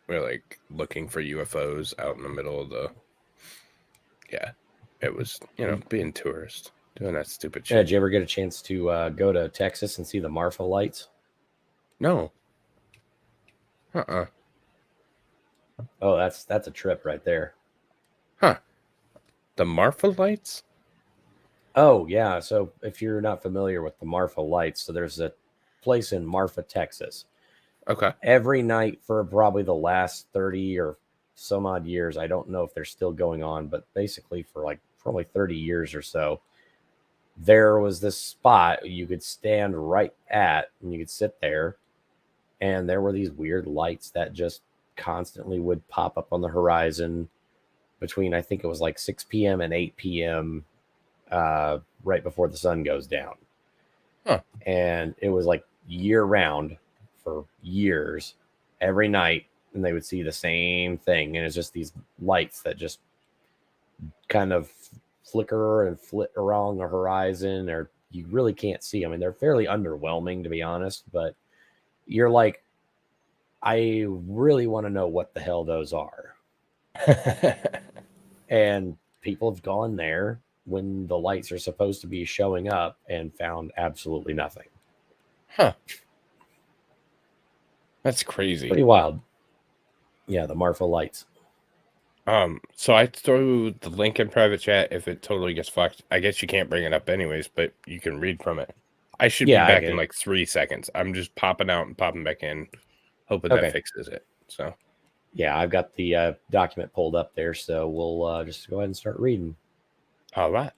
B: we're looking for UFOs out in the middle of the. Yeah, it was being tourist doing that stupid shit.
C: Yeah, did you ever get a chance to go to Texas and see the Marfa lights?
B: No.
C: Oh, that's a trip right there.
B: Huh. The Marfa lights?
C: Oh, yeah. So if you're not familiar with the Marfa lights, so there's a place in Marfa, Texas.
B: Okay.
C: Every night for probably the last 30 or some odd years, I don't know if they're still going on, but basically for like probably 30 years or so, there was this spot you could stand right at and you could sit there, and there were these weird lights that just constantly would pop up on the horizon between, I think it was like 6 p.m. and 8 p.m. Right before the sun goes down.
B: Huh.
C: And it was like year round for years, every night, and they would see the same thing. And it's just these lights that just kind of flicker and flit around the horizon, or you really can't see them. I mean, they're fairly underwhelming, to be honest, but you're like, I really want to know what the hell those are. And people have gone there when the lights are supposed to be showing up and found absolutely nothing.
B: Huh. That's crazy.
C: Pretty wild. Yeah, the Marfa lights.
B: So I threw the link in private chat. If it totally gets fucked, I guess you can't bring it up anyways, but you can read from it. I should be back in like 3 seconds. I'm just popping out and popping back in, hoping that fixes it. So,
C: yeah, I've got the document pulled up there, so we'll just go ahead and start reading.
B: All right.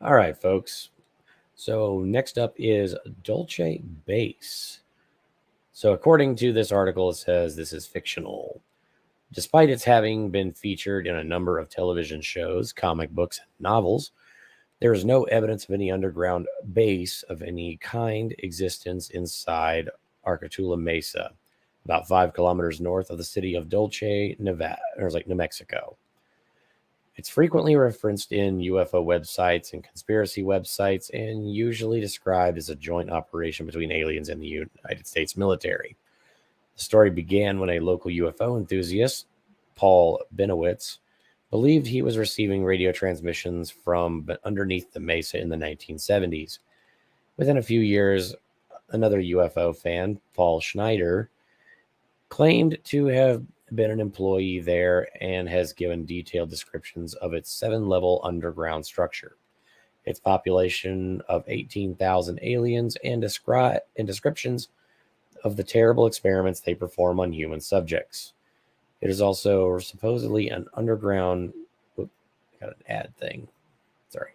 C: All right, folks. So next up is Dulce Base. So according to this article, it says this is fictional. Despite its having been featured in a number of television shows, comic books, and novels, there is no evidence of any underground base of any kind existence inside Arcatula Mesa, about 5 kilometers north of the city of Dulce, Nevada, or New Mexico. It's frequently referenced in UFO websites and conspiracy websites, and usually described as a joint operation between aliens and the United States military. The story began when a local UFO enthusiast, Paul Benowitz, believed he was receiving radio transmissions from underneath the mesa in the 1970s. Within a few years, another UFO fan, Paul Schneider, claimed to have been an employee there and has given detailed descriptions of its 7-level underground structure, its population of 18,000 aliens, and descriptions of the terrible experiments they perform on human subjects. It is also supposedly an underground. Got an ad thing. Sorry.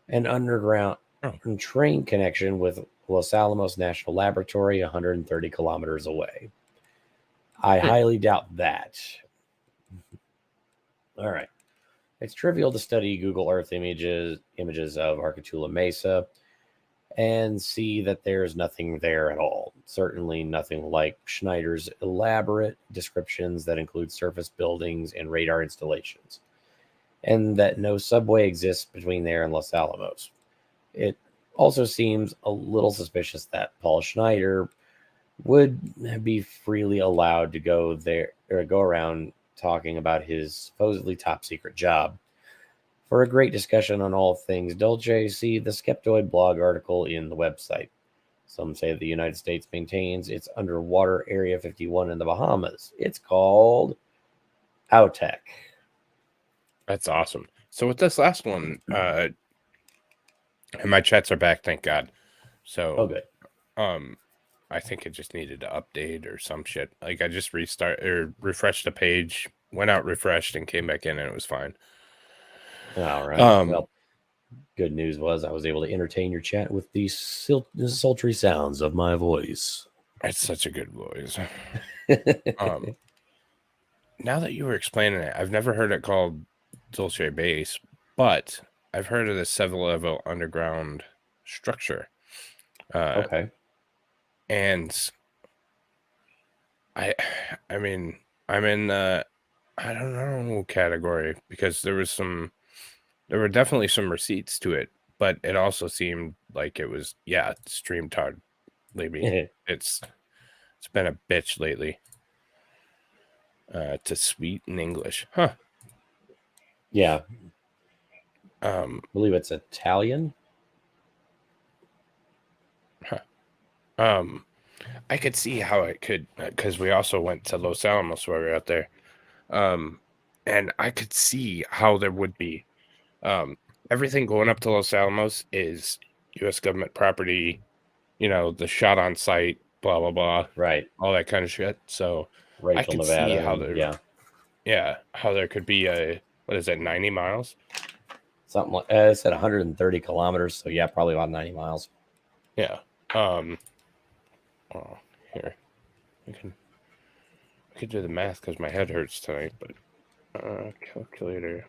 C: An underground train connection with Los Alamos National Laboratory, 130 kilometers away. I highly doubt that. All right. It's trivial to study Google Earth images of Arcatula Mesa and see that there's nothing there at all. Certainly nothing like Schneider's elaborate descriptions that include surface buildings and radar installations, and that no subway exists between there and Los Alamos. It also seems a little suspicious that Paul Schneider would be freely allowed to go there or go around talking about his supposedly top secret job. For a great discussion on all things Dulce, see the Skeptoid blog article in the website. Some say the United States maintains its underwater Area 51 in the Bahamas. It's called Outek.
B: That's awesome. So with this last one, and my chats are back, thank God. So,
C: good.
B: I think it just needed to update or some shit. Like I just refreshed the page, went out, refreshed, and came back in, and it was fine.
C: All right. Well, good news was I was able to entertain your chat with the sultry sounds of my voice.
B: That's such a good voice. Now that you were explaining it, I've never heard it called Dulce Base, but I've heard of the 7-level underground structure.
C: Okay.
B: And I mean, I'm in I don't know category because there were definitely some receipts to it, but it also seemed like it was streamed hard lately. It's been a bitch lately. To sweeten English, huh?
C: Yeah,
B: I
C: believe it's Italian.
B: I could see how it could, because we also went to Los Alamos while we were out there. And I could see how there would be. Everything going up to Los Alamos is U.S. government property, the shot on site, blah, blah, blah,
C: Right.
B: all that kind of shit. So I
C: Rachel,
B: could
C: Nevada.
B: see how how there could be 90 miles?
C: Something like it said 130 kilometers. So yeah, probably about 90 miles.
B: Yeah. Here. I could do the math because my head hurts tonight, but calculator.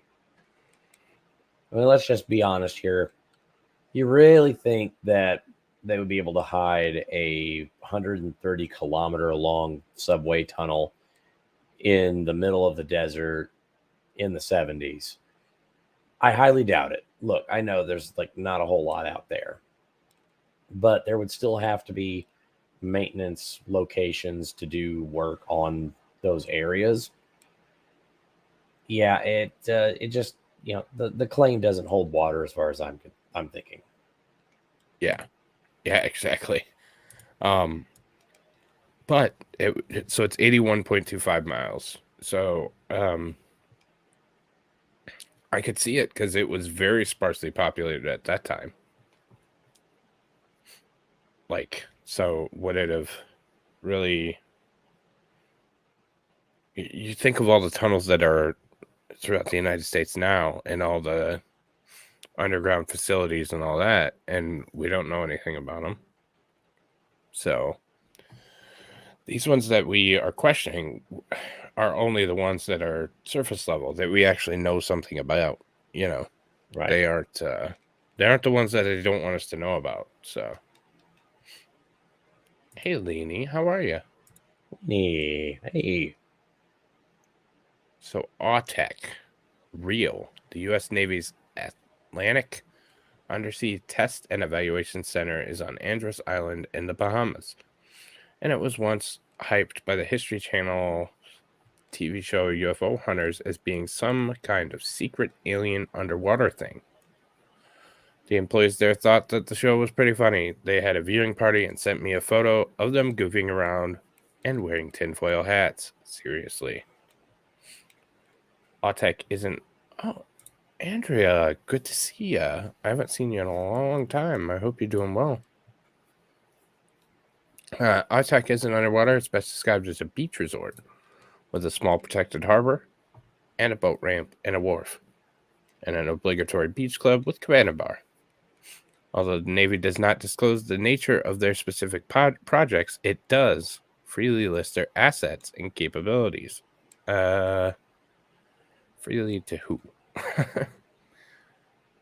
C: I mean, let's just be honest here. You really think that they would be able to hide a 130 kilometer long subway tunnel in the middle of the desert in the 70s? I highly doubt it. Look, I know there's like not a whole lot out there, but there would still have to be maintenance locations to do work on those areas. Yeah, it just, the claim doesn't hold water as far as I'm thinking.
B: Yeah, exactly. But so it's 81.25 miles. So I could see it because it was very sparsely populated at that time. So would it have really? You think of all the tunnels that are throughout the United States now and all the underground facilities and all that, and we don't know anything about them. So these ones that we are questioning are only the ones that are surface level that we actually know something about.
C: Right?
B: They aren't the ones that they don't want us to know about. So, hey, Leanie, how are you?
C: Hey.
B: So, AUTEC, REAL, the U.S. Navy's Atlantic Undersea Test and Evaluation Center, is on Andros Island in the Bahamas, and it was once hyped by the History Channel TV show UFO Hunters as being some kind of secret alien underwater thing. The employees there thought that the show was pretty funny. They had a viewing party and sent me a photo of them goofing around and wearing tinfoil hats. Seriously. AUTEC isn't... Oh, Andrea, good to see you. I haven't seen you in a long time. I hope you're doing well. AUTEC isn't underwater. It's best described as a beach resort with a small protected harbor and a boat ramp and a wharf and an obligatory beach club with cabana bar. Although the Navy does not disclose the nature of their specific projects, it does freely list their assets and capabilities. Freely to who?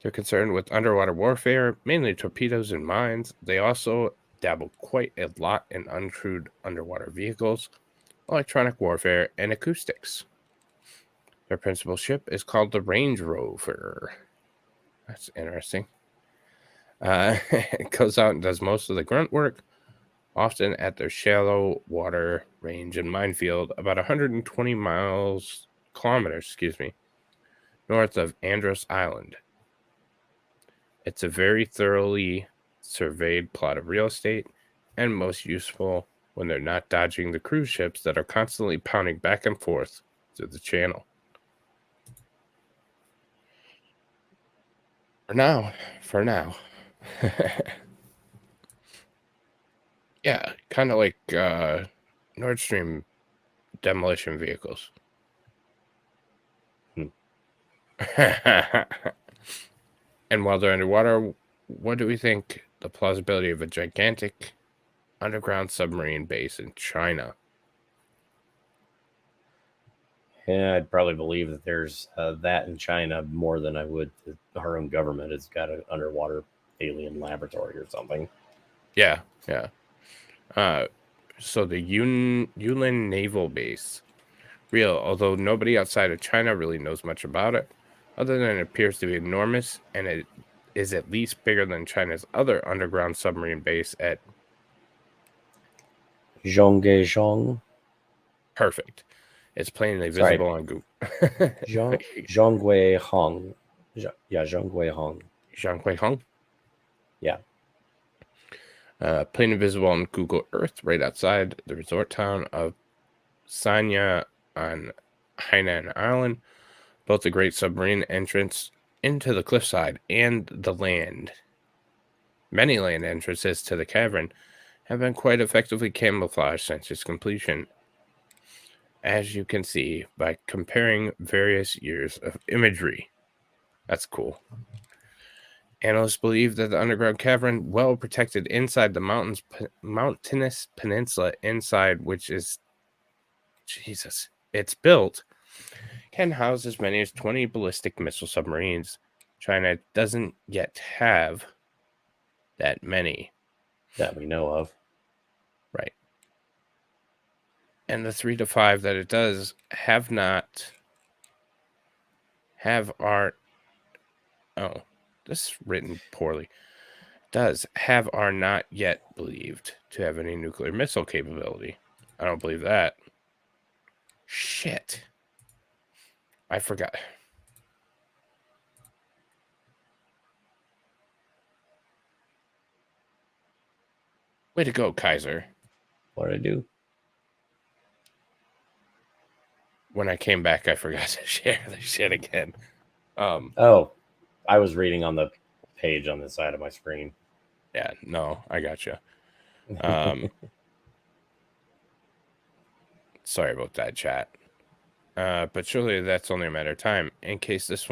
B: They're concerned with underwater warfare, mainly torpedoes and mines. They also dabble quite a lot in uncrewed underwater vehicles, electronic warfare, and acoustics. Their principal ship is called the Range Rover. That's interesting. It goes out and does most of the grunt work, often at their shallow water range and minefield, about 120 kilometers, north of Andros Island. It's a very thoroughly surveyed plot of real estate and most useful when they're not dodging the cruise ships that are constantly pounding back and forth through the channel. For now. Yeah, kind of like Nord Stream demolition vehicles. And while they're underwater, what do we think the plausibility of a gigantic underground submarine base in China?
C: Yeah, I'd probably believe that there's that in China more than I would that our own government has got an underwater alien laboratory or something.
B: Yeah. So the Yulin Naval Base. Real, although nobody outside of China really knows much about it, other than it appears to be enormous, and it is at least bigger than China's other underground submarine base at
C: Zhongguizhong.
B: Perfect. It's plainly
C: Sorry.
B: visible on Google.
C: Zhongguihong. Yeah, Zhongguihong.
B: Zhanghuihong?
C: Yeah.
B: Plainly visible on Google Earth right outside the resort town of Sanya on Hainan Island. Both the great submarine entrance into the cliffside and the land. Many land entrances to the cavern have been quite effectively camouflaged since its completion, as you can see by comparing various years of imagery. That's cool. Analysts believe that the underground cavern, well protected inside the mountainous peninsula inside which is it's built, can house as many as 20 ballistic missile submarines. China doesn't yet have that many.
C: That we know of.
B: Right. And the 3 to 5 that it does have this is written poorly. Does have are not yet believed to have any nuclear missile capability. I don't believe that. Shit. I forgot. Way to go, Kaiser.
C: What did I do?
B: When I came back, I forgot to share the shit again.
C: Oh, I was reading on the page on the side of my screen.
B: Yeah, no, I gotcha. Sorry about that, chat. But surely that's only a matter of time. In case this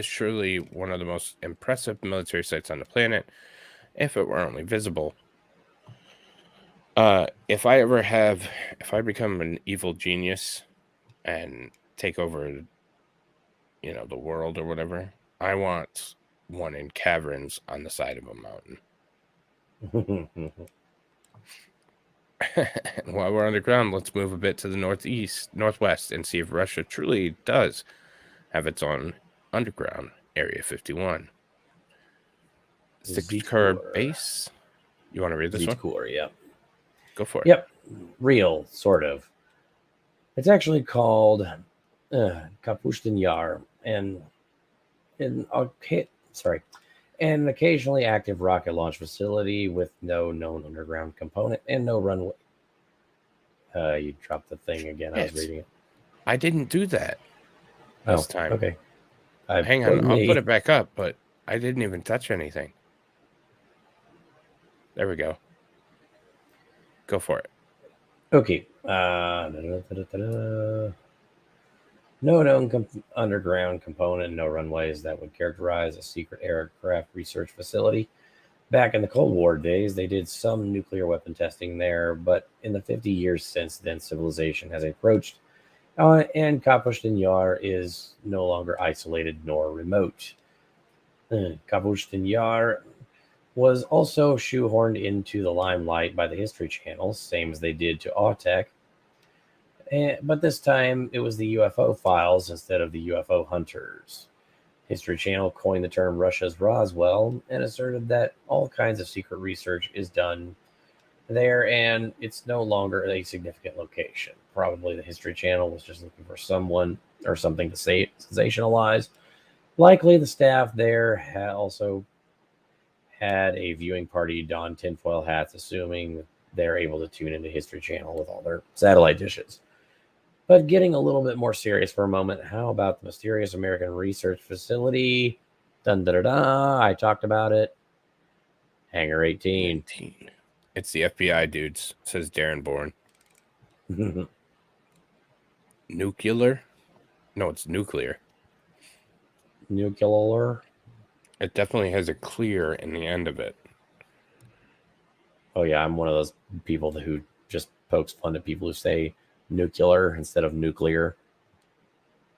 B: surely one of the most impressive military sites on the planet, if it were only visible. If I become an evil genius and take over, the world or whatever, I want one in caverns on the side of a mountain. And while we're underground, let's move a bit to the northwest, and see if Russia truly does have its own underground Area 51. Sixth-Curve Base. You want to read this one?
C: Yeah.
B: Go for it.
C: Yep. Real, sort of. It's actually called Kapushtin Yar, and an occasionally active rocket launch facility with no known underground component and no runway. You dropped the thing again. I was reading it.
B: I didn't do that this time.
C: Okay.
B: Hang on. I'll put it back up, but I didn't even touch anything. There we go. Go for it.
C: Okay. No known underground component, no runways that would characterize a secret aircraft research facility. Back in the Cold War days, they did some nuclear weapon testing there, but in the 50 years since then, civilization has encroached, and Kapushtin Yar is no longer isolated nor remote. Kapushtin Yar was also shoehorned into the limelight by the History Channel, same as they did to Autek. But this time, it was the UFO files instead of the UFO hunters. History Channel coined the term Russia's Roswell and asserted that all kinds of secret research is done there, and it's no longer a significant location. Probably the History Channel was just looking for someone or something to say sensationalize. Likely the staff there also had a viewing party don tinfoil hats, assuming they're able to tune into History Channel with all their satellite dishes. But getting a little bit more serious for a moment, how about the mysterious American research facility? I talked about it. Hangar 18.
B: It's the FBI dudes, says Darren Bourne. Nuclear? No, it's nuclear.
C: Nuclear?
B: It definitely has a clear in the end of it.
C: Oh, yeah, I'm one of those people who just pokes fun at people who say nuclear instead of nuclear.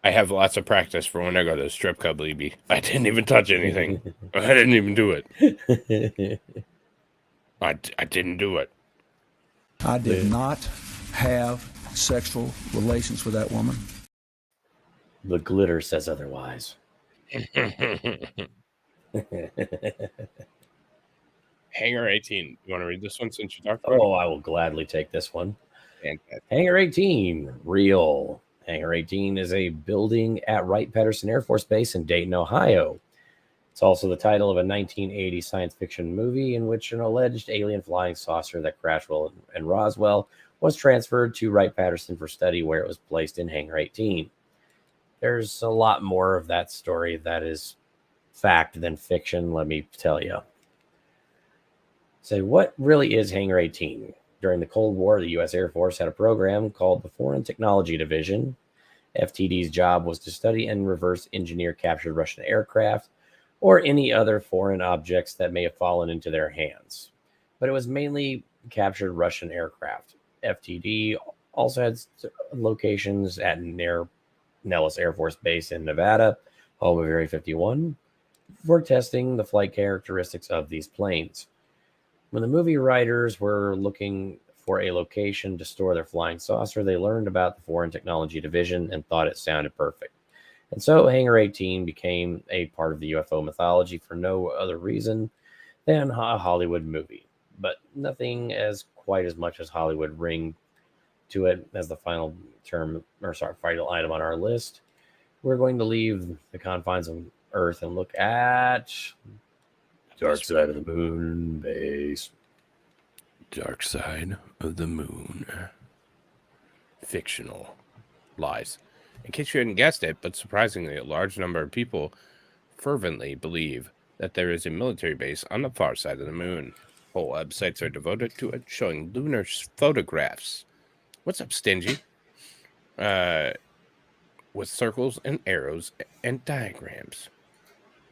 B: I have lots of practice for when I go to the strip club, Libby. I didn't even touch anything. I didn't even do it. I didn't do it.
E: I did not have sexual relations with that woman.
C: The glitter says otherwise.
B: Hangar 18. You want to read this one since you talked about it?
C: Oh, I will gladly take this one.
B: Fantastic.
C: Hangar 18, real. Hangar 18 is a building at Wright-Patterson Air Force Base in Dayton, Ohio. It's also the title of a 1980 science fiction movie in which an alleged alien flying saucer that crashed well in Roswell was transferred to Wright-Patterson for study, where it was placed in Hangar 18. There's a lot more of that story that is fact than fiction, let me tell you. So what really is Hangar 18? During the Cold War, the U.S. Air Force had a program called the Foreign Technology Division. FTD's job was to study and reverse engineer captured Russian aircraft or any other foreign objects that may have fallen into their hands. But it was mainly captured Russian aircraft. FTD also had locations at Nellis Air Force Base in Nevada, home of Area 51, for testing the flight characteristics of these planes. When the movie writers were looking for a location to store their flying saucer, they learned about the Foreign Technology Division and thought it sounded perfect. And so Hangar 18 became a part of the UFO mythology for no other reason than a Hollywood movie. But nothing as quite as much as Hollywood ring to it as the final final item on our list. We're going to leave the confines of Earth and look at Dark Side of the Moon base.
B: Dark Side of the Moon. Fictional lies. In case you hadn't guessed it, but surprisingly, a large number of people fervently believe that there is a military base on the far side of the moon. Whole websites are devoted to it, showing lunar photographs. What's up, Stingy? With circles and arrows and diagrams.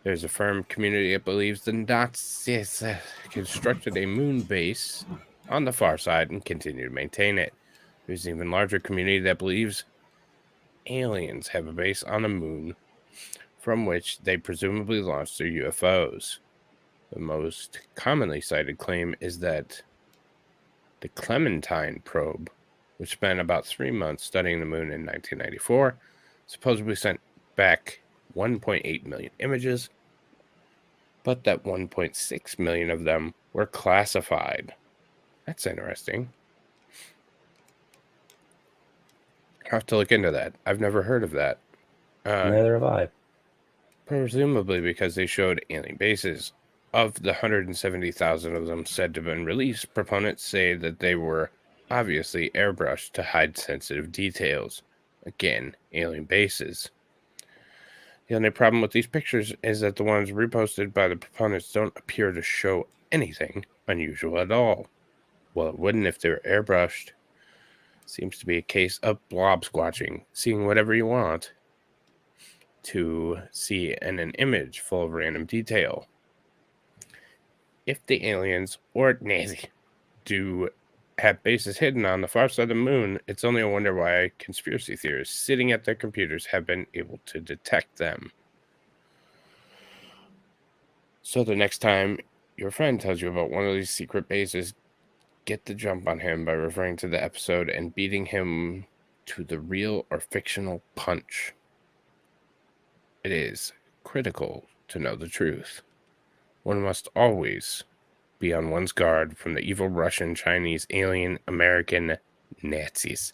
B: There's a firm community that believes the Nazis constructed a moon base on the far side and continue to maintain it. There's an even larger community that believes aliens have a base on the moon from which they presumably launched their UFOs. The most commonly cited claim is that the Clementine probe, which spent about 3 months studying the moon in 1994, supposedly sent back 1.8 million images, but that 1.6 million of them were classified. That's interesting. I have to look into that. I've never heard of that.
C: Neither have I.
B: Presumably because they showed alien bases. Of the 170,000 of them said to have been released, proponents say that they were obviously airbrushed to hide sensitive details. Again, alien bases. The only problem with these pictures is that the ones reposted by the proponents don't appear to show anything unusual at all. Well, it wouldn't if they were airbrushed. Seems to be a case of blob squatching, seeing whatever you want to see in an image full of random detail. If the aliens or Nazi do have bases hidden on the far side of the moon, it's only a wonder why conspiracy theorists sitting at their computers have been able to detect them. So the next time your friend tells you about one of these secret bases, get the jump on him by referring to the episode and beating him to the real or fictional punch. It is critical to know the truth. One must always be on one's guard from the evil Russian, Chinese, alien, American Nazis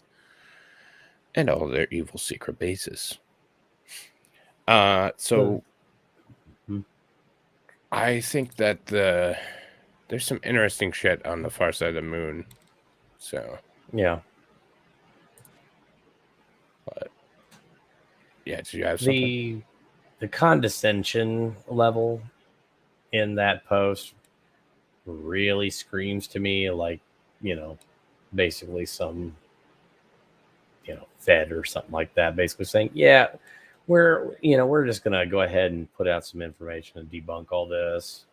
B: and all their evil secret bases. So I think that there's some interesting shit on the far side of the moon. So
C: yeah.
B: But yeah, do you have something?
C: The condescension level in that post really screams to me like, basically some, Fed or something like that, basically saying, yeah, we're just going to go ahead and put out some information and debunk all this,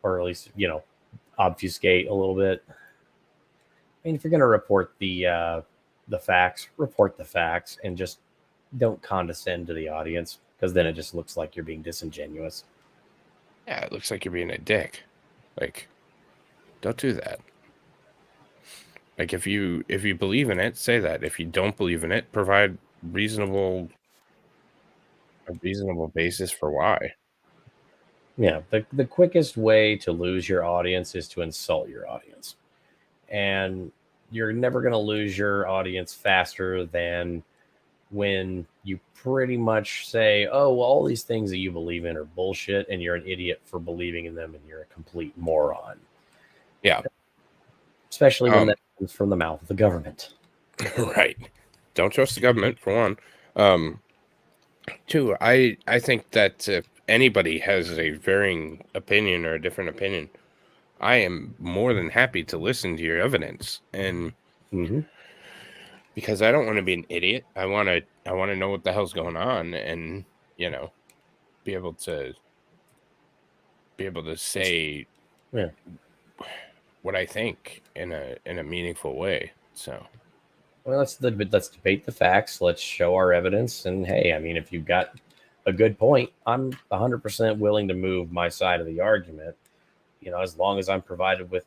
C: or at least, obfuscate a little bit. I mean, if you're going to report the facts, report the facts and just don't condescend to the audience, because then it just looks like you're being disingenuous.
B: Yeah, it looks like you're being a dick. Like, don't do that. Like if you believe in it, say that. If you don't believe in it, provide a reasonable basis for why.
C: Yeah, the quickest way to lose your audience is to insult your audience. And you're never going to lose your audience faster than when you pretty much say, oh, well, all these things that you believe in are bullshit and you're an idiot for believing in them and you're a complete moron.
B: Yeah.
C: Especially when that comes from the mouth of the government.
B: Right. Don't trust the government, for one. Two, I think that if anybody has a varying opinion or a different opinion, I am more than happy to listen to your evidence. And because I don't want to be an idiot, I want to know what the hell's going on, and be able to say what I think in a meaningful way. So,
C: well, let's debate the facts. Let's show our evidence. And hey, I mean, if you've got a good point, I'm 100% willing to move my side of the argument. As long as I'm provided with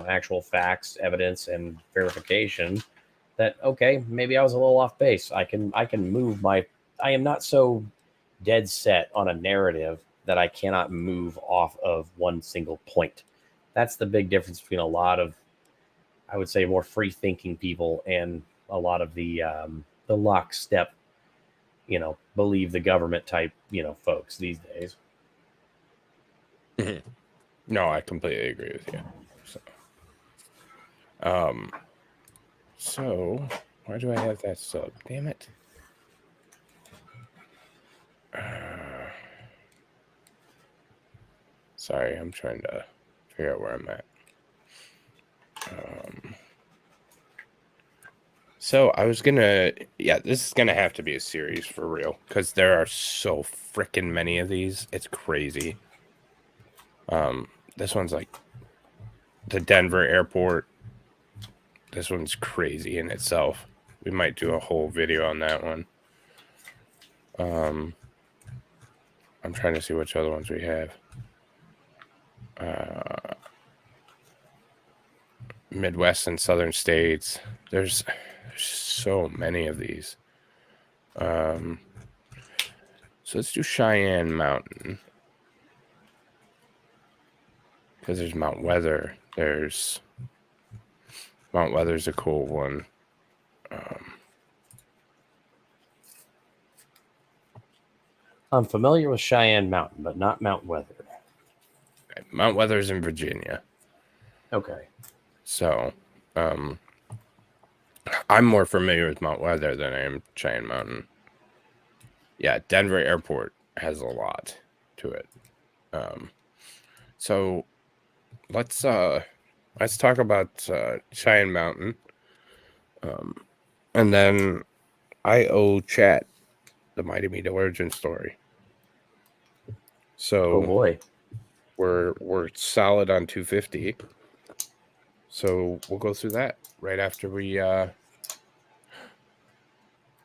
C: actual facts, evidence, and verification that okay, maybe I was a little off base. I can move my. I am not so dead set on a narrative that I cannot move off of one single point. That's the big difference between a lot of, I would say, more free thinking people and a lot of the lockstep, believe the government type, folks these days.
B: No, I completely agree with you. So why do I have that sub? Damn it. Sorry, I'm trying to figure out where I'm at. So I was gonna, this is gonna have to be a series for real, because there are so freaking many of these. It's crazy. This one's like the Denver airport. This one's crazy in itself. We might do a whole video on that one. I'm trying to see which other ones we have. Midwest and southern states. There's so many of these. So let's do Cheyenne Mountain, because there's Mount Weather. Mount Weather's a cool one.
C: I'm familiar with Cheyenne Mountain, but not Mount Weather.
B: Mount Weather's in Virginia.
C: Okay.
B: So, I'm more familiar with Mount Weather than I am Cheyenne Mountain. Yeah, Denver Airport has a lot to it. So let's talk about Cheyenne Mountain. And then I owe chat the Mighty Meat origin story. So
C: oh boy,
B: we're solid on 250. So we'll go through that right after we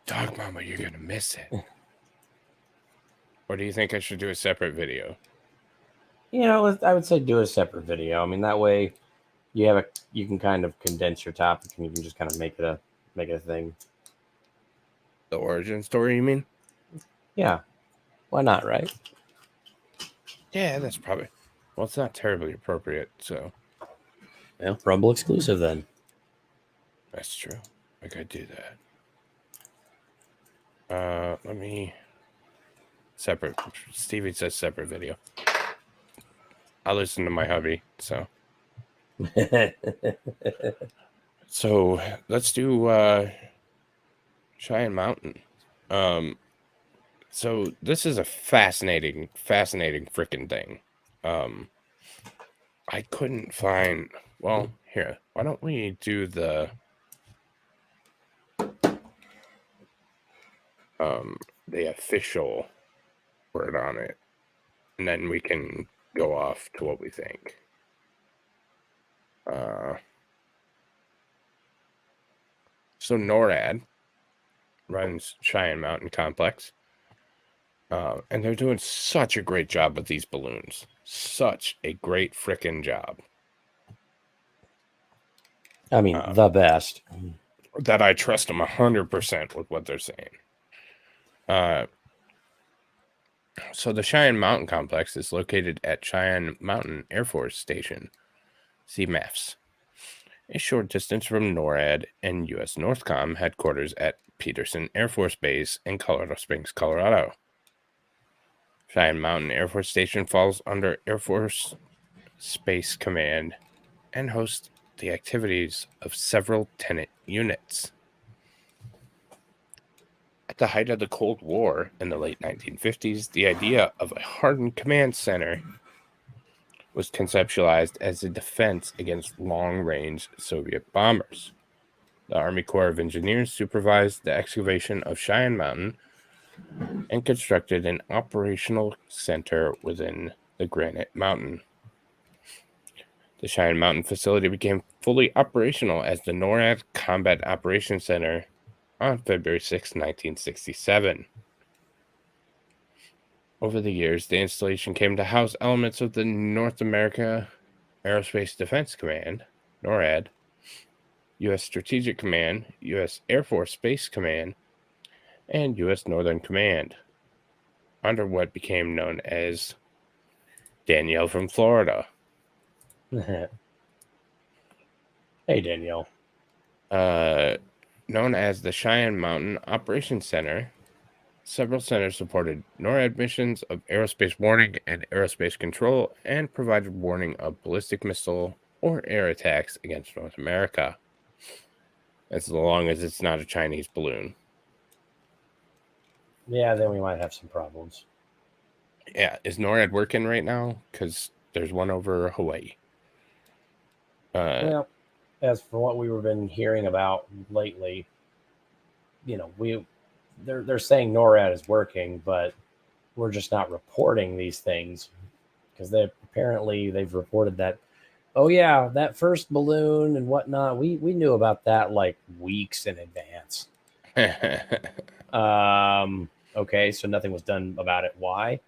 B: Dog Mama, you're gonna miss it. Or do you think I should do a separate video?
C: I would say do a separate video. I mean, that way you can kind of condense your topic and you can just kind of make it a thing.
B: The origin story, you mean?
C: Yeah. Why not, right?
B: Yeah, that's probably. Well, it's not terribly appropriate, so.
C: Well, Rumble exclusive then.
B: That's true. I could do that. Let me. Separate. Stevie says separate video. I listen to my hubby, so. So let's do Cheyenne Mountain. So this is a fascinating freaking thing. I couldn't find. Well, here. Why don't we do the official word on it, and then we can go off to what we think. So NORAD runs Cheyenne Mountain Complex, and they're doing such a great job with these balloons. Such a great frickin' job.
C: I mean, the best.
B: that I trust them 100% with what they're saying. So the Cheyenne Mountain Complex is located at Cheyenne Mountain Air Force Station, CMAFS, a short distance from NORAD and U.S. Northcom headquarters at Peterson Air Force Base in Colorado Springs, Colorado. Cheyenne Mountain Air Force Station falls under Air Force Space Command and hosts the activities of several tenant units. At the height of the Cold War in the late 1950s, the idea of a hardened command center was conceptualized as a defense against long-range Soviet bombers. The Army Corps of Engineers supervised the excavation of Cheyenne Mountain and constructed an operational center within the Granite Mountain. The Cheyenne Mountain facility became fully operational as the NORAD Combat Operations Center on February 6, 1967. Over the years, the installation came to house elements of the North America Aerospace Defense Command, NORAD, U.S. Strategic Command, U.S. Air Force Space Command, and U.S. Northern Command, under what became known as Danielle from Florida.
C: Hey, Danielle.
B: Known as the Cheyenne Mountain Operations Center, several centers supported NORAD missions of aerospace warning and aerospace control and provided warning of ballistic missile or air attacks against North America, as long as it's not a Chinese balloon.
C: Yeah, then we might have some problems.
B: Yeah, is NORAD working right now? Because there's one over Hawaii.
C: Well, as for what we've been hearing about lately, they're saying NORAD is working, but we're just not reporting these things because they've reported that. Oh yeah, that first balloon and whatnot. We knew about that like weeks in advance. Okay, so nothing was done about it. Why?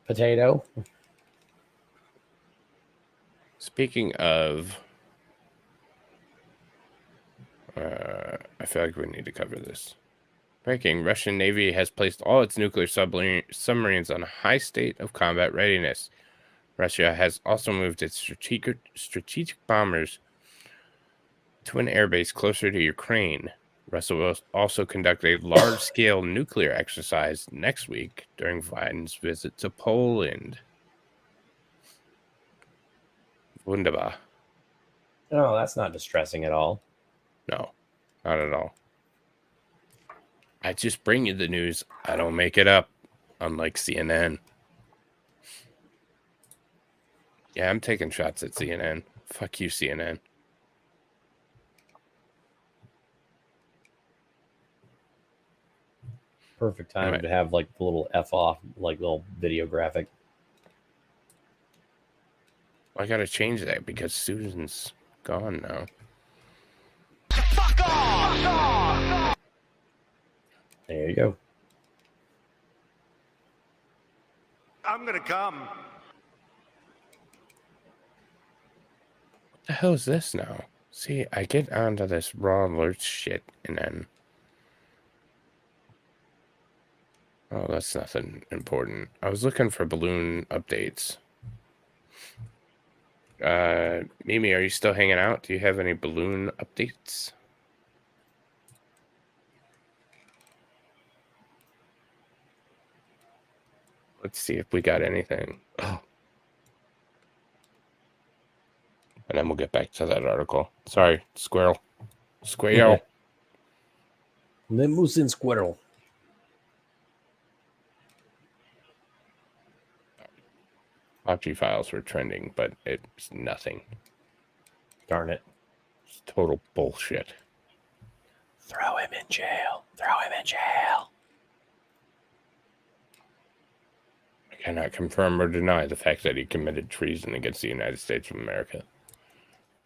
C: Potato.
B: Speaking of, I feel like we need to cover this. Breaking: Russian Navy has placed all its nuclear submarines on a high state of combat readiness. Russia has also moved its strategic bombers to an airbase closer to Ukraine. Russia will also conduct a large-scale nuclear exercise next week during Biden's visit to Poland. Wunderbar.
C: Oh, that's not distressing at all.
B: No, not at all. I just bring you the news. I don't make it up, unlike CNN. Yeah, I'm taking shots at CNN. Fuck you, CNN.
C: Perfect time to have like the little F off, like little video graphic.
B: I gotta change that because Susan's gone now.
F: Fuck off!
C: There you go.
F: I'm gonna come.
B: What the hell is this now? See, I get onto this raw alert shit and then... Oh, that's nothing important. I was looking for balloon updates. Mimi, are you still hanging out? Do you have any balloon updates? Let's see if we got anything. Oh. And then we'll get back to that article. Sorry, squirrel. Squirrel.
C: Limousine squirrel.
B: PUBG files were trending, but it's nothing.
C: Darn it.
B: It's total bullshit.
C: Throw him in jail. Throw him in jail.
B: I cannot confirm or deny the fact that he committed treason against the United States of America.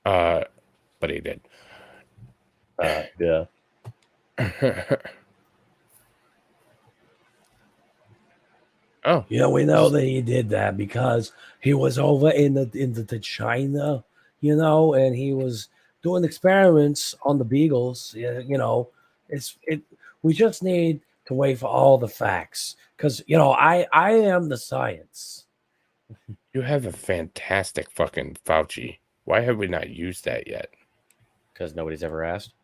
B: But he did.
C: Yeah.
B: Oh,
C: We know that he did that because he was over in the China, and he was doing experiments on the beagles. We just need to wait for all the facts because I am the science.
B: you have a fantastic fucking Fauci. Why have we not used that yet?
C: Because nobody's ever asked.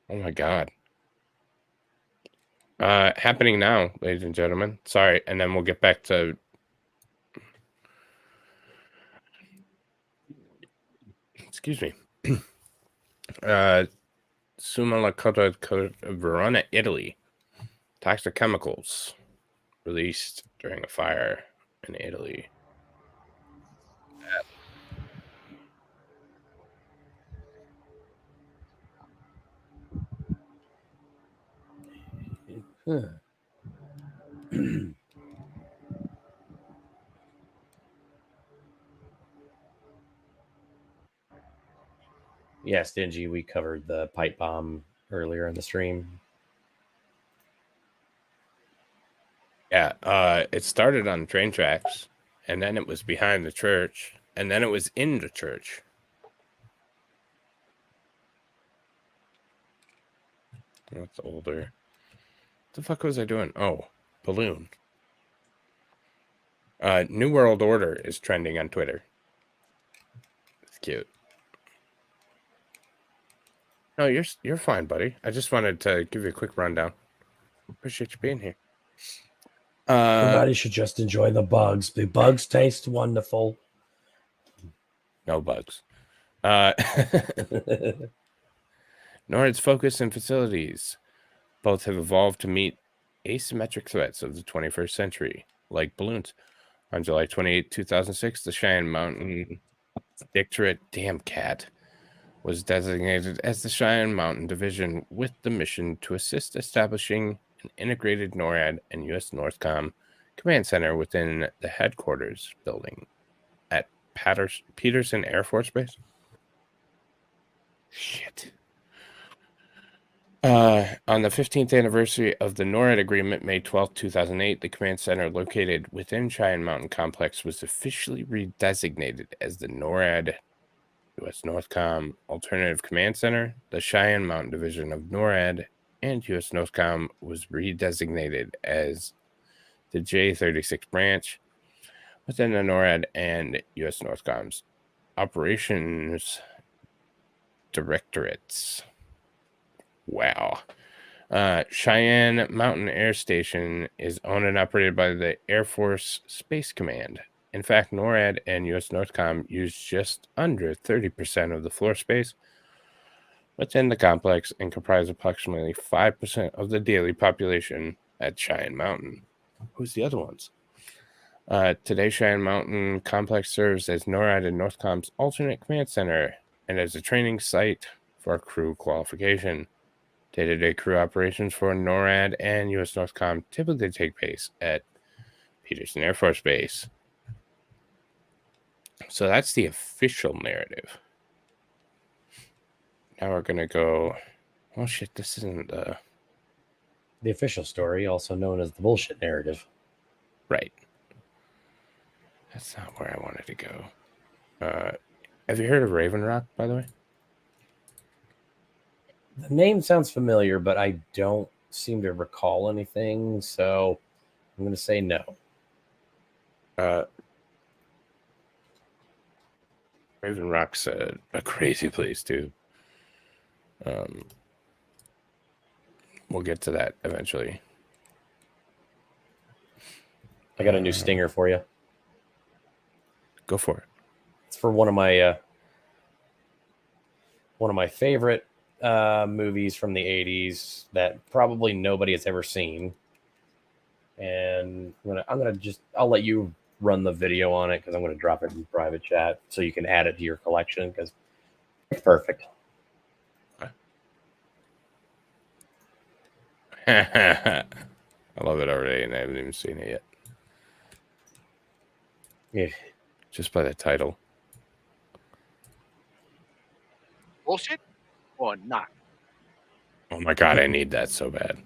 B: Oh my god. Happening now, ladies and gentlemen. Sorry, and then we'll get back to excuse me. Summa Verona, Italy. Toxic chemicals released during a fire in Italy.
C: Yeah, Stingy, we covered the pipe bomb earlier in the stream.
B: Yeah, it started on train tracks, and then it was behind the church, and then it was in the church. That's older. What the fuck was I doing? Oh, balloon. New World Order is trending on Twitter. It's cute. No, you're fine, buddy. I just wanted to give you a quick rundown. Appreciate you being here.
C: Everybody should just enjoy the bugs. The bugs taste wonderful.
B: No bugs. NORAD's focus and facilities both have evolved to meet asymmetric threats of the 21st century, like balloons. On July 28, 2006, the Cheyenne Mountain Dictorate, damn cat, was designated as the Cheyenne Mountain Division with the mission to assist establishing an integrated NORAD and U.S. Northcom command center within the headquarters building at Peterson Air Force Base. Shit. On the 15th anniversary of the NORAD agreement, May 12, 2008, the command center located within Cheyenne Mountain Complex was officially redesignated as the NORAD U.S. Northcom Alternative Command Center. The Cheyenne Mountain Division of NORAD and U.S. Northcom was redesignated as the J-36 branch within the NORAD and U.S. Northcom's operations directorates. Wow. Cheyenne Mountain Air Station is owned and operated by the Air Force Space Command. In fact, NORAD and U.S. Northcom use just under 30% of the floor space within the complex and comprise approximately 5% of the daily population at Cheyenne Mountain. Who's the other ones? Today, Cheyenne Mountain Complex serves as NORAD and Northcom's alternate command center and as a training site for crew qualification. Day-to-day crew operations for NORAD and U.S. Northcom typically take place at Peterson Air Force Base. So that's the official narrative. Now we're going to go... Oh, shit, this isn't the
C: official story, also known as the bullshit narrative.
B: Right. That's not where I wanted to go. Have you heard of Raven Rock, by the way?
C: The name sounds familiar, but I don't seem to recall anything, so I'm going to say no.
B: Raven Rock's a crazy place, too. We'll get to that eventually.
C: I got a new stinger for you.
B: Go for it.
C: It's for one of my favorite movies from the 80s that probably nobody has ever seen. And I'll let you run the video on it because I'm going to drop it in private chat so you can add it to your collection because it's perfect.
B: I love it already, and I haven't even seen it yet.
C: Yeah.
B: Just by the title.
F: Bullshit or not?
B: Oh my god, I need that so bad.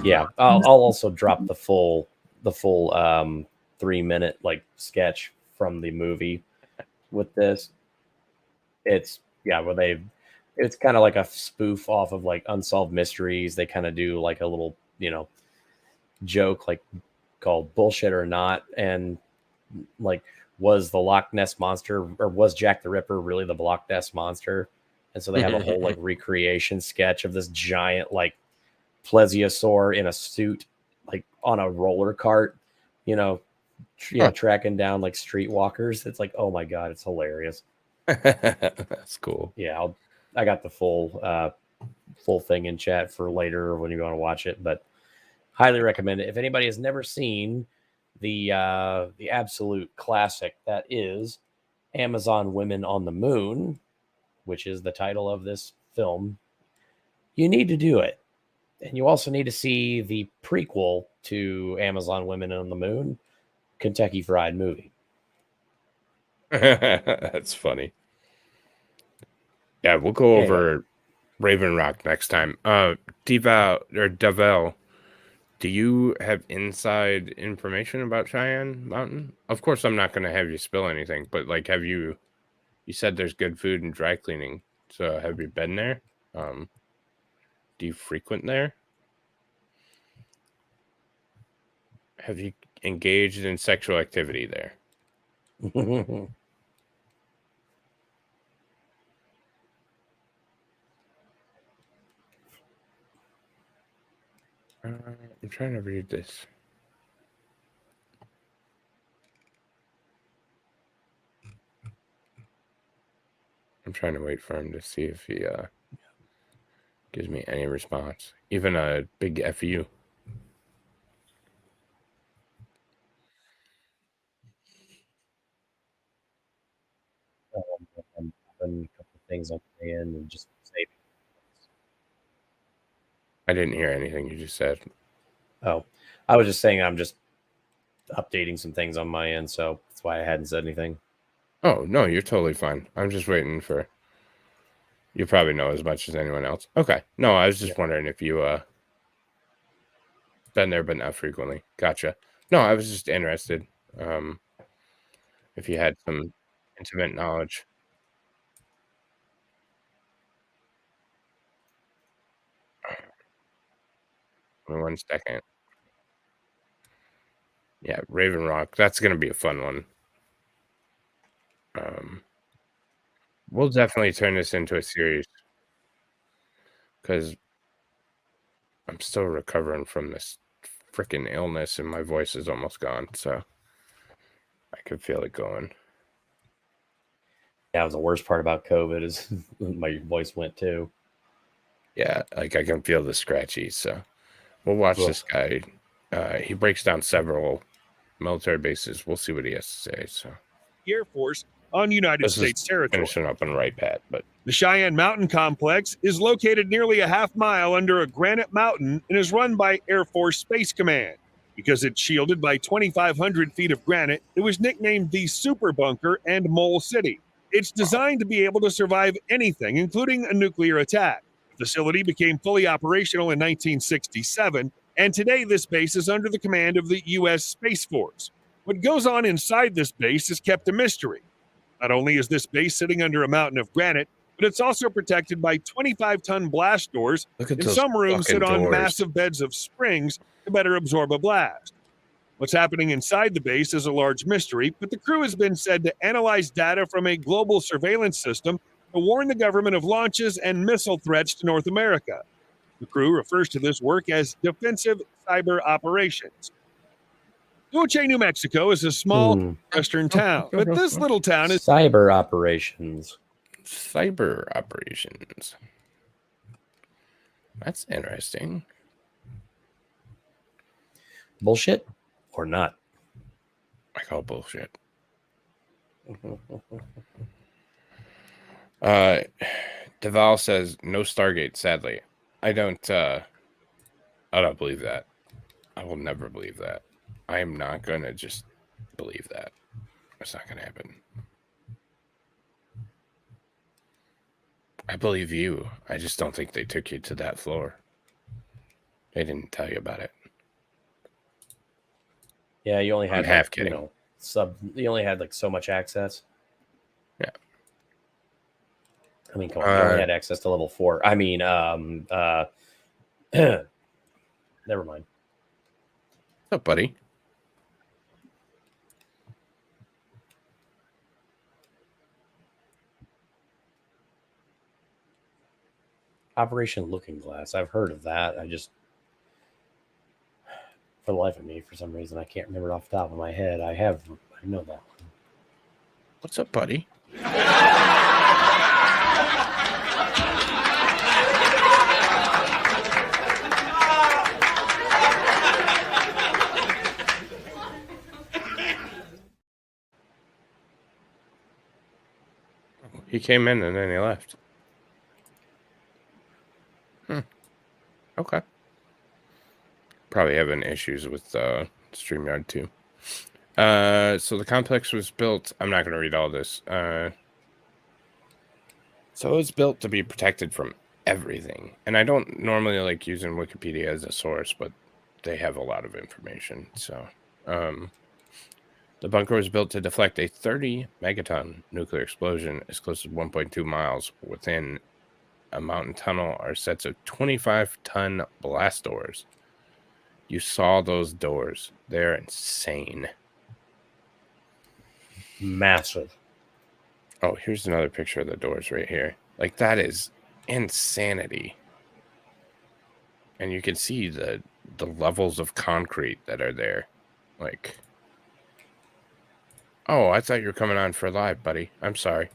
C: Yeah, I'll also drop the full 3-minute like sketch from the movie with this. It's it's kind of like a spoof off of like Unsolved Mysteries. They kind of do like a little, joke like called Bullshit or Not, and like, was the Loch Ness monster, or was Jack the Ripper really the Loch Ness monster? And so they have a whole like recreation sketch of this giant like plesiosaur in a suit, like on a roller cart, tracking down like streetwalkers. It's like, oh my god, it's hilarious.
B: That's cool.
C: Yeah, I got the full thing in chat for later when you want to watch it, but highly recommend it. If anybody has never seen the absolute classic that is Amazon Women on the Moon, which is the title of this film, you need to do it. And you also need to see the prequel to Amazon Women on the Moon, Kentucky Fried Movie.
B: That's funny. Yeah, we'll go over Raven Rock next time. Devel, do you have inside information about Cheyenne Mountain? Of course, I'm not going to have you spill anything, but like, you said there's good food and dry cleaning. So have you been there? Do you frequent there? Have you engaged in sexual activity there? I'm trying to read this. I'm trying to wait for him to see if he gives me any response. Even a big FU.
C: I'm doing a couple of things on my end and just saving.
B: I didn't hear anything you just said.
C: Oh, I was just saying I'm just updating some things on my end, so that's why I hadn't said anything.
B: Oh, no, you're totally fine. I'm just waiting for... You probably know as much as anyone else. Okay. No, I was just wondering if you been there but not frequently. Gotcha. No, I was just interested if you had some intimate knowledge. Give me 1 second. Yeah, Raven Rock. That's going to be a fun one. We'll definitely turn this into a series because I'm still recovering from this freaking illness and my voice is almost gone. So I could feel it going.
C: Yeah, it was the worst part about COVID is my voice went too.
B: Yeah, like I can feel the scratchy. So we'll watch this guy. He breaks down several military bases. We'll see what he has to say. So
G: Air Force on United States territory.
B: Finishing up on the right path, but
G: the Cheyenne Mountain Complex is located nearly a half-mile under a granite mountain and is run by Air Force Space Command. Because it's shielded by 2,500 feet of granite, it was nicknamed the Super Bunker and Mole City. It's designed to be able to survive anything, including a nuclear attack. The facility became fully operational in 1967, and today this base is under the command of the U.S. Space Force. What goes on inside this base is kept a mystery. Not only is this base sitting under a mountain of granite, but it's also protected by 25-ton blast doors, and some rooms sit on massive beds of springs to better absorb a blast. What's happening inside the base is a large mystery, but the crew has been said to analyze data from a global surveillance system to warn the government of launches and missile threats to North America. The crew refers to this work as defensive cyber operations. Dulce, New Mexico is a small western town, but this little town is
C: cyber operations.
B: Cyber operations. That's interesting.
C: Bullshit or not?
B: I call bullshit. Deval says no Stargate, sadly. I don't believe that. I will never believe that. I am not gonna just believe that. It's not gonna happen. I believe you. I just don't think they took you to that floor. They didn't tell you about it.
C: Yeah, you only had
B: half kidding.
C: You only had like so much access.
B: Yeah.
C: I mean, come on, you only had access to level 4. I mean, never mind.
B: What's up, buddy?
C: Operation Looking Glass. I've heard of that. I just, for the life of me, for some reason, I can't remember it off the top of my head. I know that one.
B: What's up, buddy? He came in and then he left. Okay. Probably having issues with StreamYard too. So the complex was built. I'm not going to read all this. So it was built to be protected from everything. And I don't normally like using Wikipedia as a source, but they have a lot of information. So the bunker was built to deflect a 30 megaton nuclear explosion as close as 1.2 miles within a mountain tunnel are sets of 25-ton blast doors. You saw those doors. They're insane.
C: Massive.
B: Oh, here's another picture of the doors right here. Like, that is insanity. And you can see the levels of concrete that are there. Like, oh, I thought you were coming on for live, buddy. I'm sorry.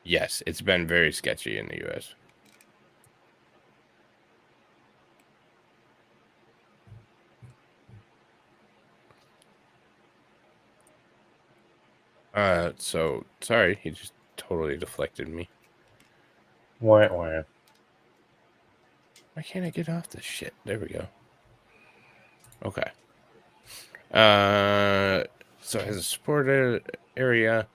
B: Yes, it's been very sketchy in the U.S. So sorry, he just totally deflected me.
C: Why?
B: Why can't I get off this shit? There we go. Okay. So it has a support area.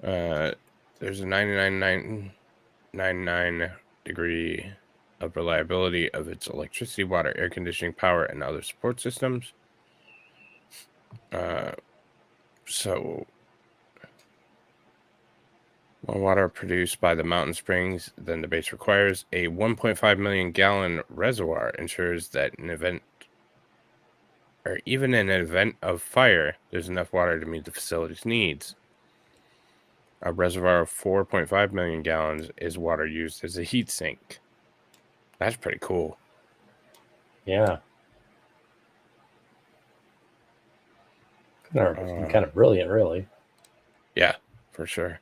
B: There's a 99.99 degree of reliability of its electricity, water, air conditioning, power, and other support systems. So more water produced by the mountain springs than the base requires. A 1.5 million gallon reservoir ensures that even in an event of fire, there's enough water to meet the facility's needs. A reservoir of 4.5 million gallons is water used as a heat sink. That's pretty cool.
C: Yeah. Kind of brilliant, really.
B: Yeah, for sure.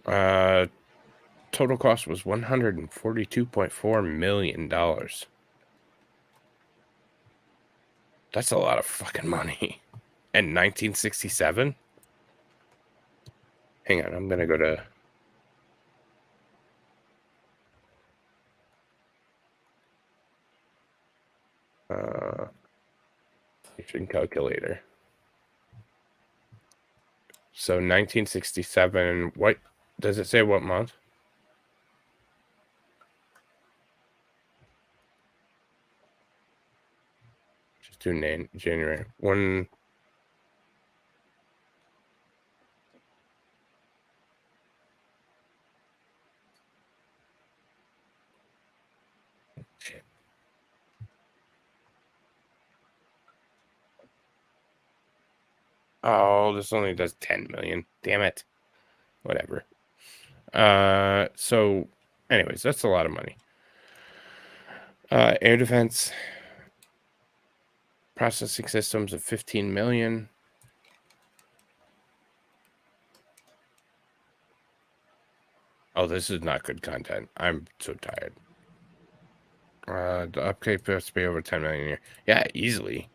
B: Total cost was $142.4 million. That's a lot of fucking money. In 1967? Hang on, I'm gonna go to calculator. So 1967, what does it say what month? Just do January. One. Shit. Oh, this only does 10 million. Damn it. Whatever. So anyways, that's a lot of money. Air defense processing systems of 15 million. Oh, this is not good content. I'm so tired. The upgrade has to be over 10 million a year. Yeah, easily,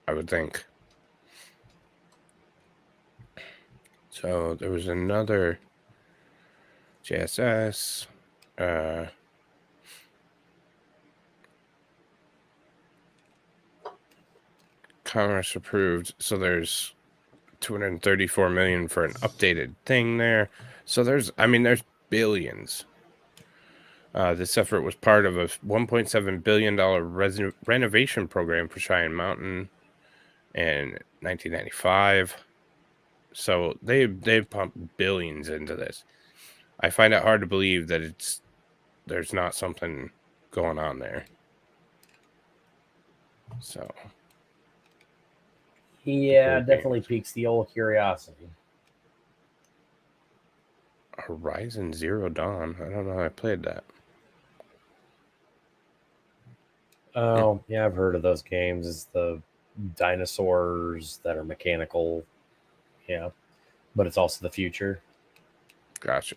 B: I would think. So there was another JSS. Commerce approved. So there's 234 million for an updated thing there. So there's billions. This effort was part of a $1.7 billion renovation program for Cheyenne Mountain in 1995. So they pumped billions into this. I find it hard to believe that there's not something going on there. So
C: Yeah, definitely piques the old curiosity.
B: Horizon Zero Dawn. I don't know how I played that.
C: Oh, yeah, I've heard of those games. It's the dinosaurs that are mechanical. Yeah, but it's also the future.
B: Gotcha.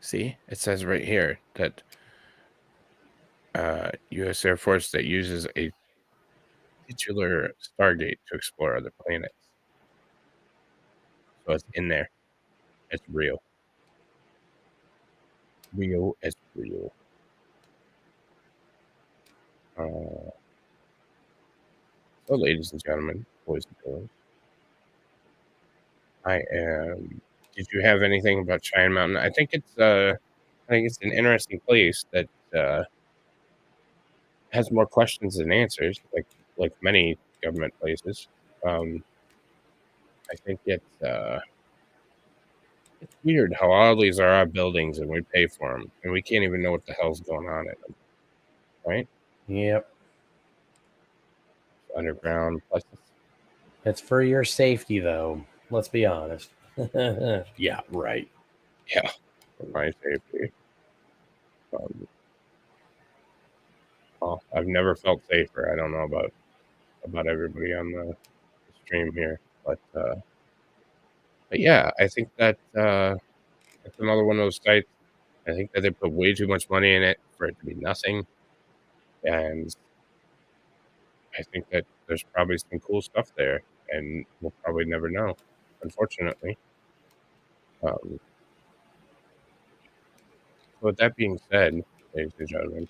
B: See, it says right here that U.S. Air Force that uses a titular Stargate to explore other planets. So it's in there. It's real. Real as real. So, ladies and gentlemen, boys and girls, I am. Did you have anything about Cheyenne Mountain? I think it's an interesting place that has more questions than answers, like many government places. I think it's weird how all these are our buildings and we pay for them, and we can't even know what the hell's going on in them, right?
C: Yep.
B: Underground places.
C: It's for your safety, though. Let's be honest. Yeah, right.
B: Yeah, for my safety. Well, I've never felt safer. I don't know about everybody on the stream here, but yeah, I think that it's another one of those sites. I think that they put way too much money in it for it to be nothing, and I think that there's probably some cool stuff there, and we'll probably never know, unfortunately. So with that being said, ladies and gentlemen,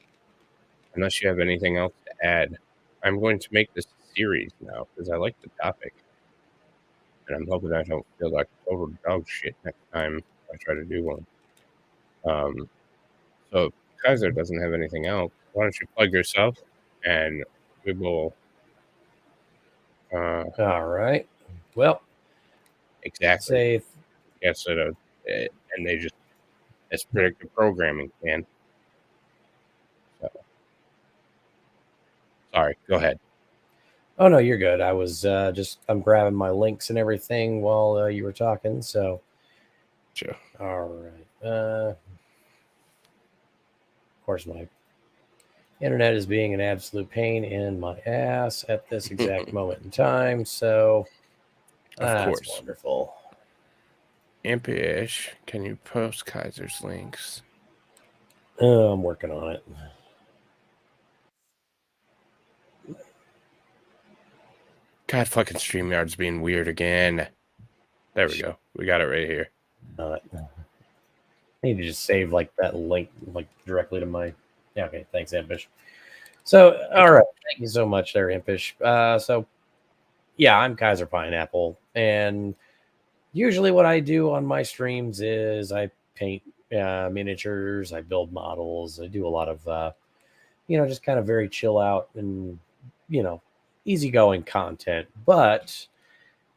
B: unless you have anything else to add, I'm going to make this a series now because I like the topic. And I'm hoping I don't feel like total dog shit next time I try to do one. So if Kaiser doesn't have anything else, why don't you plug yourself and we will.
C: All right. Well,
B: Exactly.
C: say
B: Yes, and it's predictive programming, man. So, sorry, go ahead.
C: Oh no, you're good. I was I'm grabbing my links and everything while you were talking. So,
B: Sure.
C: All right. Of course, my internet is being an absolute pain in my ass at this exact moment in time. So,
B: Of course,
C: that's wonderful.
B: Impish, can you post Kaiser's links?
C: I'm working on it.
B: God, fucking StreamYard's being weird again. There we go. We got it right here.
C: I need to just save like that link like directly to my. Yeah, okay. Thanks, Impish. So, all right. Thank you so much, there, Impish. So, yeah, I'm Kaiser Pineapple, and usually what I do on my streams is I paint miniatures, I build models, I do a lot of just kind of very chill out and easygoing content. But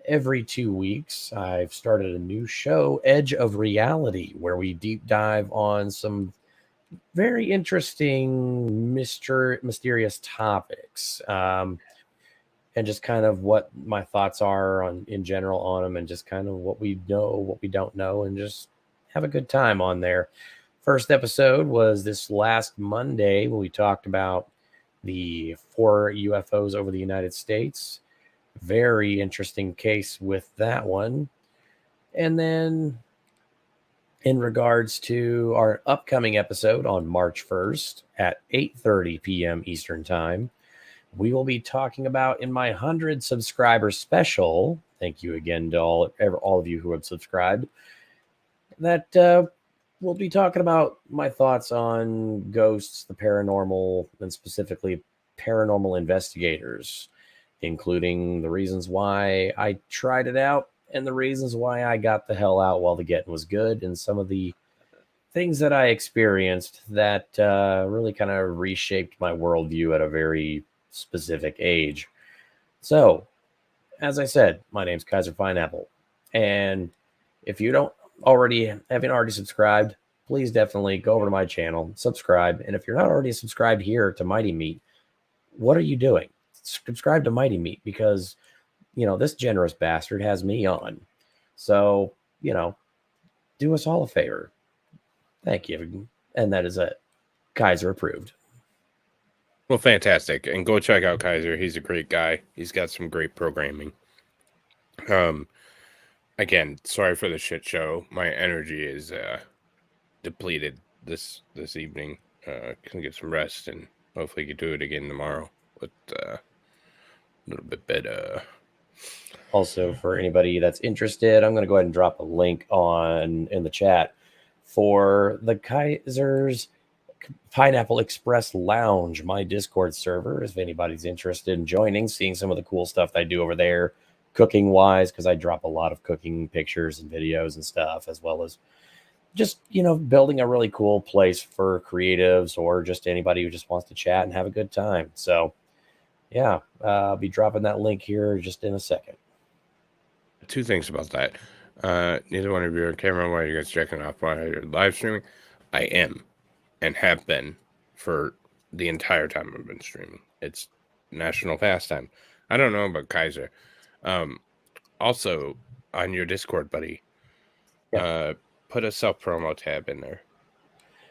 C: every 2 weeks, I've started a new show, Edge of Reality, where we deep dive on some very interesting, mysterious topics, and just kind of what my thoughts are in general on them, and just kind of what we know, what we don't know, and just have a good time on there. First episode was this last Monday when we talked about the 4 UFOs over the United States. Very interesting case with that one. And then in regards to our upcoming episode on March 1st at 8:30 p.m. Eastern Time, we will be talking about in my 100 subscriber special. Thank you again to all of you who have subscribed. That we'll be talking about my thoughts on ghosts, the paranormal, and specifically paranormal investigators, including the reasons why I tried it out and the reasons why I got the hell out while the getting was good, and some of the things that I experienced that really kind of reshaped my worldview at a very specific age. So, as I said, my name's Kaiser Pineapple. And if you haven't already subscribed, please definitely go over to my channel, subscribe. And if you're not already subscribed here to Mighty Meat, what are you doing? Subscribe to Mighty Meat, because, this generous bastard has me on. So, do us all a favor. Thank you. And that is it. Kaiser approved.
B: Well, fantastic. And go check out Kaiser. He's a great guy. He's got some great programming. Again, sorry for the shit show. My energy is depleted this evening. Can get some rest, and hopefully can do it again tomorrow with a little bit better.
C: Also, for anybody that's interested, I'm going to go ahead and drop a link in the chat for the Kaiser's Pineapple Express Lounge, my Discord server. If anybody's interested in joining, seeing some of the cool stuff that I do over there, cooking wise, because I drop a lot of cooking pictures and videos and stuff, as well as just, building a really cool place for creatives or just anybody who just wants to chat and have a good time. So, yeah, I'll be dropping that link here just in a second.
B: Two things about that. Neither one of you are on camera while you guys checking off while you're live streaming. I am and have been for the entire time I've been streaming. It's national pastime. I don't know about Kaiser. Also, on your Discord, buddy, put a self-promo tab in there.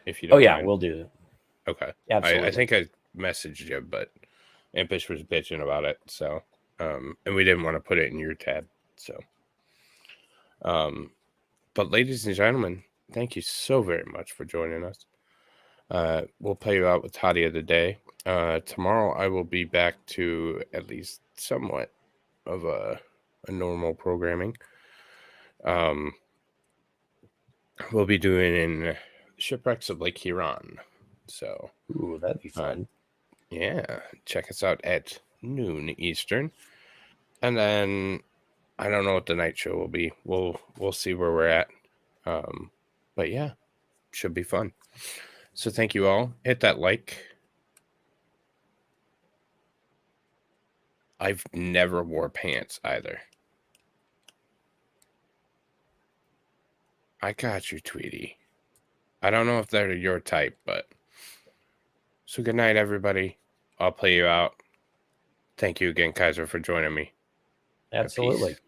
B: If you don't mind.
C: We'll do that.
B: Okay.
C: Absolutely.
B: I think I messaged you, but Impish was bitching about it. So, and we didn't want to put it in your tab. So, but ladies and gentlemen, thank you so very much for joining us. We'll play you out with Toddy of the day. Tomorrow I will be back to at least somewhat of a normal programming. We'll be doing in Shipwrecks of Lake Huron. So,
C: ooh, that'd be fun.
B: Yeah, check us out at noon Eastern. And then I don't know what the night show will be. We'll see where we're at. But yeah, should be fun. So thank you all. Hit that like. I've never wore pants either. I got you, Tweety. I don't know if they're your type, but so good night, everybody. I'll play you out. Thank you again, Kaiser, for joining me.
C: Absolutely.
B: Peace.